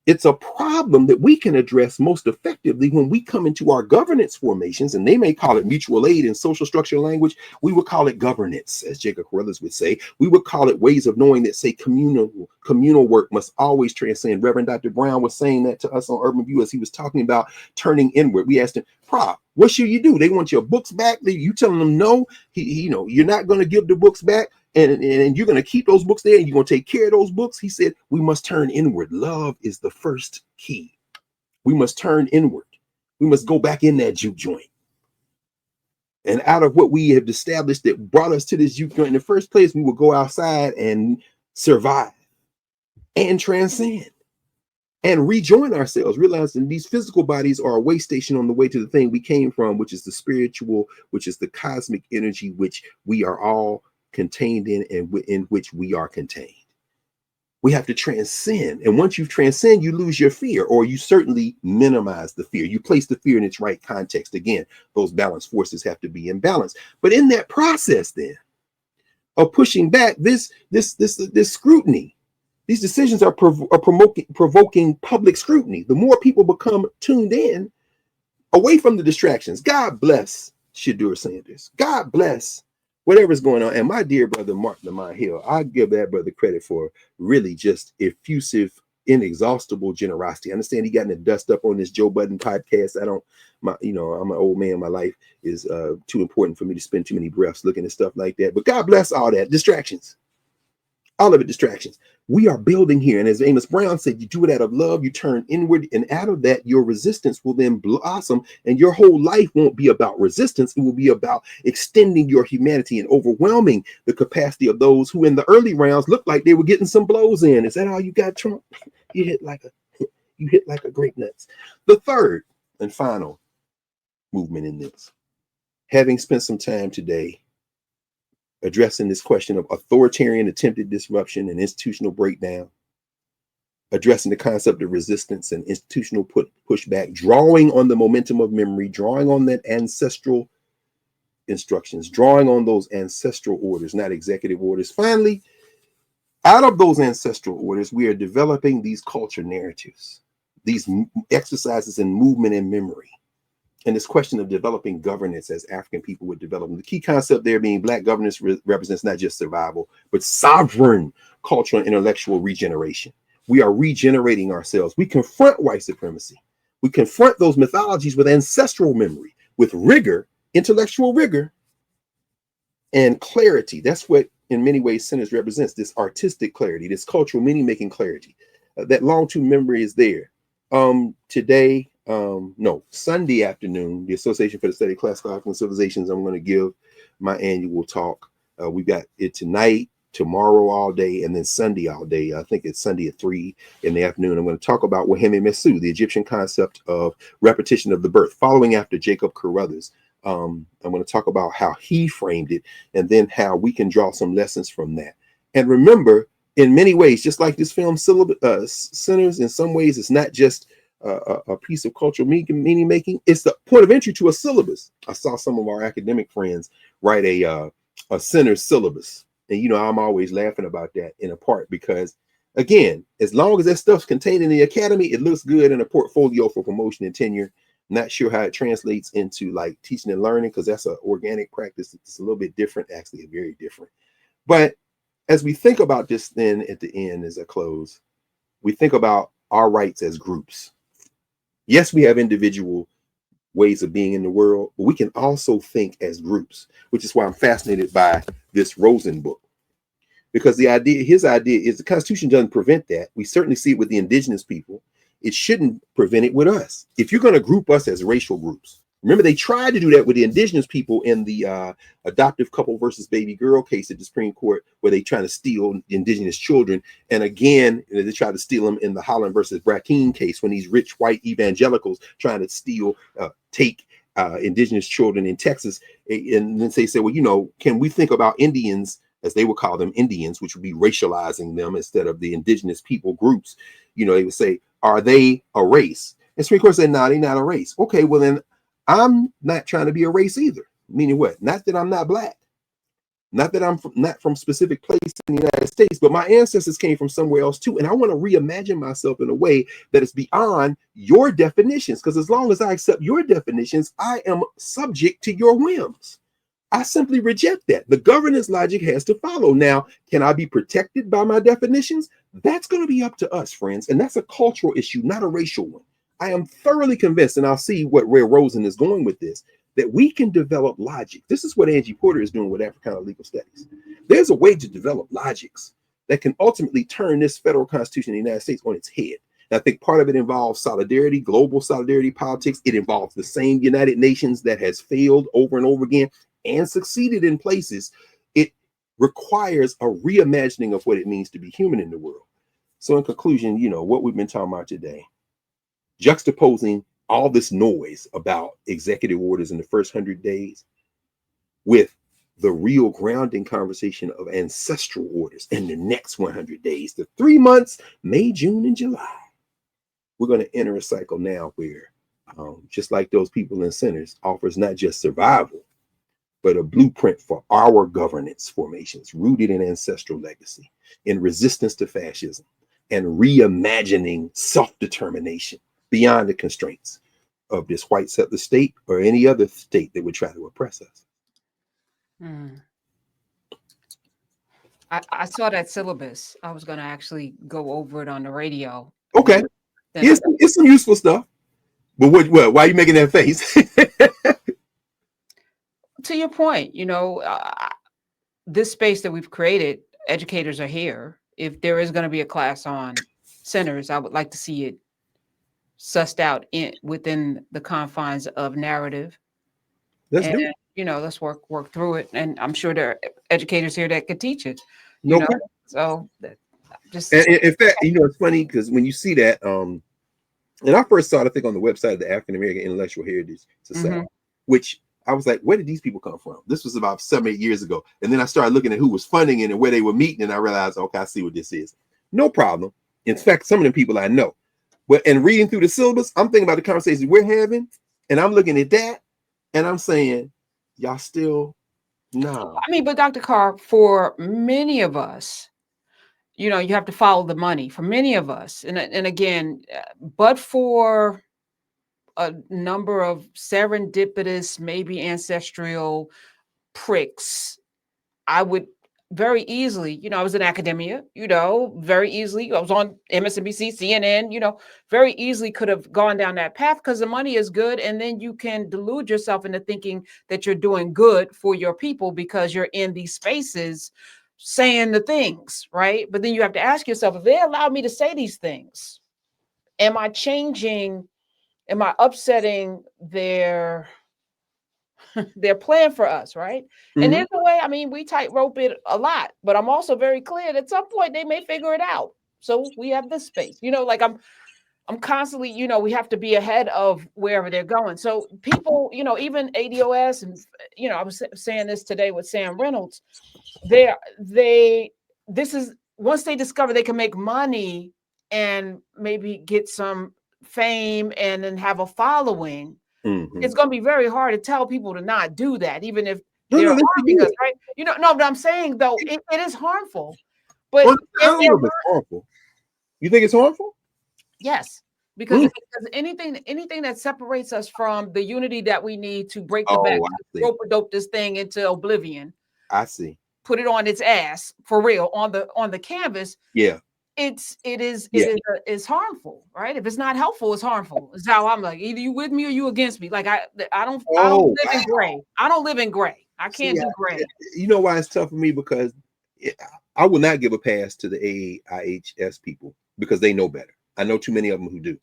It's a problem that we can address most effectively when we come into our governance formations, and they may call it mutual aid in social structure language. We would call it governance, as Jacob Carruthers would say. We would call it ways of knowing that say communal work must always transcend. Reverend Dr. Brown was saying that to us on Urban View as he was talking about turning inward. We asked him, Prof, what should you do? They want your books back. You telling them no, you know, you're not going to give the books back. And you're going to keep those books there and you're going to take care of those books. He said, we must turn inward. Love is the first key. We must turn inward. We must go back in that juke joint. And out of what we have established that brought us to this juke joint in the first place, we will go outside and survive and transcend and rejoin ourselves, realizing these physical bodies are a way station on the way to the thing we came from, which is the spiritual, which is the cosmic energy, which we are all contained in and in which we are contained. We have to transcend. And once you transcend, you lose your fear, or you certainly minimize the fear. You place the fear in its right context. Again, those balanced forces have to be in balance. But in that process then of pushing back this scrutiny, these decisions are provoking public scrutiny. The more people become tuned in away from the distractions. God bless Shadur Sanders. God bless whatever's going on. And my dear brother, Mark Lamont Hill, I give that brother credit for really just effusive, inexhaustible generosity. I understand he got to dust up on this Joe Budden podcast. I'm an old man. My life is too important for me to spend too many breaths looking at stuff like that. But God bless all that. Distractions. All of it distractions. We are building here. And as Amos Brown said, you do it out of love, you turn inward, and out of that, your resistance will then blossom. And your whole life won't be about resistance. It will be about extending your humanity and overwhelming the capacity of those who in the early rounds looked like they were getting some blows in. Is that all you got, Trump? You hit like a grape nuts. The third and final movement in this, having spent some time today addressing this question of authoritarian attempted disruption and institutional breakdown, addressing the concept of resistance and institutional pushback, drawing on the momentum of memory, drawing on that ancestral instructions, drawing on those ancestral orders, not executive orders. Finally, out of those ancestral orders, we are developing these culture narratives, these exercises in movement and memory. And this question of developing governance as African people would develop. And the key concept there being Black governance represents not just survival, but sovereign cultural and intellectual regeneration. We are regenerating ourselves. We confront white supremacy. We confront those mythologies with ancestral memory, with rigor, intellectual rigor, and clarity. That's what, in many ways, Centers represents, this artistic clarity, this cultural meaning-making clarity. That long-term memory is there. Sunday afternoon, the Association for the Study of Classical African Civilizations, I'm going to give my annual talk. We got it tonight, tomorrow all day, and then Sunday all day. I think it's Sunday at 3 in the afternoon. I'm going to talk about Waheme Mesu, the Egyptian concept of repetition of the birth, following after Jacob Carruthers. I'm going to talk about how he framed it, and then how we can draw some lessons from that. And remember, in many ways, just like this film Centers, in some ways, it's not just a piece of cultural meaning making. It's the point of entry to a syllabus. I saw some of our academic friends write a Centers syllabus, and I'm always laughing about that in a part because, again, as long as that stuff's contained in the academy, it looks good in a portfolio for promotion and tenure. Not sure how it translates into like teaching and learning, because that's an organic practice. It's a little bit different, actually, very different. But as we think about this, then at the end, as I close, we think about our rights as groups. Yes, we have individual ways of being in the world, but we can also think as groups, which is why I'm fascinated by this Rosen book. Because his idea is the Constitution doesn't prevent that. We certainly see it with the indigenous people. It shouldn't prevent it with us. If you're going to group us as racial groups, remember they tried to do that with the indigenous people in the adoptive couple versus baby girl case at the Supreme Court, where they try to steal indigenous children. And again, they tried to steal them in the Holland versus Brackeen case, when these rich white evangelicals trying to take indigenous children in Texas. And then they say, well, can we think about Indians, as they would call them, Indians, which would be racializing them instead of the indigenous people groups? They would say, are they a race? And Supreme Court said, no, they're not a race. Okay, well then I'm not trying to be a race either. Meaning what? Not that I'm not Black, not that I'm not from a specific place in the United States, but my ancestors came from somewhere else too. And I want to reimagine myself in a way that is beyond your definitions. Because as long as I accept your definitions, I am subject to your whims. I simply reject that. The governance logic has to follow. Now, can I be protected by my definitions? That's going to be up to us, friends. And that's a cultural issue, not a racial one. I am thoroughly convinced, and I'll see where Rosen is going with this, that we can develop logic. This is what Angie Porter is doing with Africana legal studies. There's a way to develop logics that can ultimately turn this federal constitution of the United States on its head. And I think part of it involves solidarity, global solidarity politics. It involves the same United Nations that has failed over and over again and succeeded in places. It requires a reimagining of what it means to be human in the world. So in conclusion, what we've been talking about today, juxtaposing all this noise about executive orders in the first 100 days with the real grounding conversation of ancestral orders in the next 100 days, the 3 months, May, June, and July. We're going to enter a cycle now where, just like those people in Centers, offers not just survival, but a blueprint for our governance formations rooted in ancestral legacy, in resistance to fascism, and reimagining self-determination beyond the constraints of this white settler state or any other state that would try to oppress us. I saw that syllabus. I was going to actually go over it on the radio. Okay. It's some useful stuff. But what? Why are you making that face? To your point, this space that we've created, educators are here. If there is going to be a class on centers, I would like to see it sussed out within the confines of narrative. Let's And do it. let's work through it. And I'm sure there are educators here that could teach it. No problem. So just And in fact, it's funny because when you see that, and I first saw it, I think, on the website of the African American Intellectual Heritage Society, which I was like, where did these people come from? This was about 7-8 years ago. And then I started looking at who was funding it and where they were meeting, and I realized, okay, I see what this is. No problem. In fact, some of them people I know. And reading through the syllabus, I'm thinking about the conversations we're having, and I'm looking at that, and I'm saying, y'all still, no. I mean, but Dr. Carr, for many of us, you have to follow the money. For many of us, and again, but for a number of serendipitous, maybe ancestral pricks, I would very easily, I was in academia, very easily. I was on MSNBC, CNN, very easily could have gone down that path because the money is good. And then you can delude yourself into thinking that you're doing good for your people because you're in these spaces saying the things, right? But then you have to ask yourself, if they allow me to say these things, am I upsetting their plan for us, right? And there's a way, I mean, we tightrope it a lot, but I'm also very clear that at some point they may figure it out. So we have this space, like I'm constantly, we have to be ahead of wherever they're going. So people, even ADOS, and I was saying this today with Sam Reynolds, this is, once they discover they can make money and maybe get some fame and then have a following, it's going to be very hard to tell people to not do that, even if they're harming us, right? No, but I'm saying, though, it is harmful. But I don't know if it's harmful. You think it's harmful? Yes, because anything that separates us from the unity that we need to break the back, rope-a-dope this thing into oblivion. I see. Put it on its ass for real on the canvas. Yeah. It is harmful, right? If it's not helpful, it's harmful. It's how I'm like, either you with me or you against me. Like I don't live in gray. I don't live in gray. I can't do gray. You know why it's tough for me? Because I will not give a pass to the AIHS people because they know better. I know too many of them who do.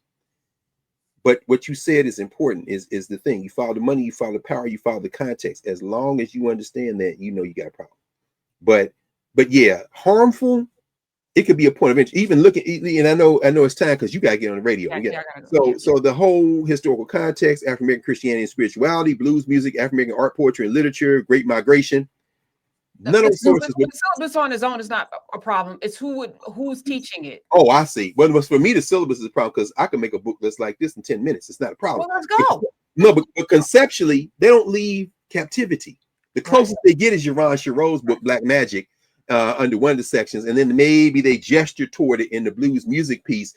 But what you said is important, is the thing. You follow the money, you follow the power, you follow the context. As long as you understand that, you got a problem. But yeah, harmful, it could be a point of interest. Even looking, and I know it's time because you got to get on the radio. So the whole historical context, African American Christianity and spirituality, blues music, African American art, poetry, and literature, Great Migration. None of the sources. The syllabus on its own is not a problem. It's who's teaching it. Oh, I see. Well, for me, the syllabus is a problem because I can make a book that's like this in 10 minutes. It's not a problem. Well, let's go. No, but conceptually, they don't leave captivity. The closest they get is Yaron Shiro's book, Black Magic, under one of the sections, and then maybe they gesture toward it in the blues music piece.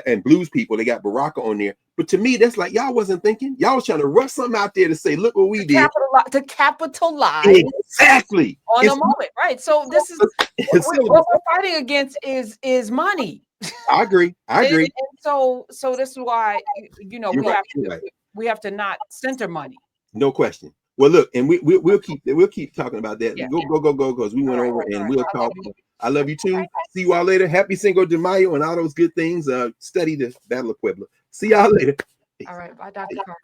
And blues people, they got Baraka on there. But to me, that's like, y'all wasn't thinking. Y'all was trying to rush something out there to say, look what we did. To capitalize exactly on the moment, right? So this is what we're fighting against is money. I agree. And so this is why we have to not center money. No question. Well, look, and we'll keep talking about that. Yeah, go because we went over and we'll talk. I love you too. See you all later. Happy Cinco de Mayo and all those good things. Study the Battle of Puebla. See y'all later. All right. Bye, Dr. Carr.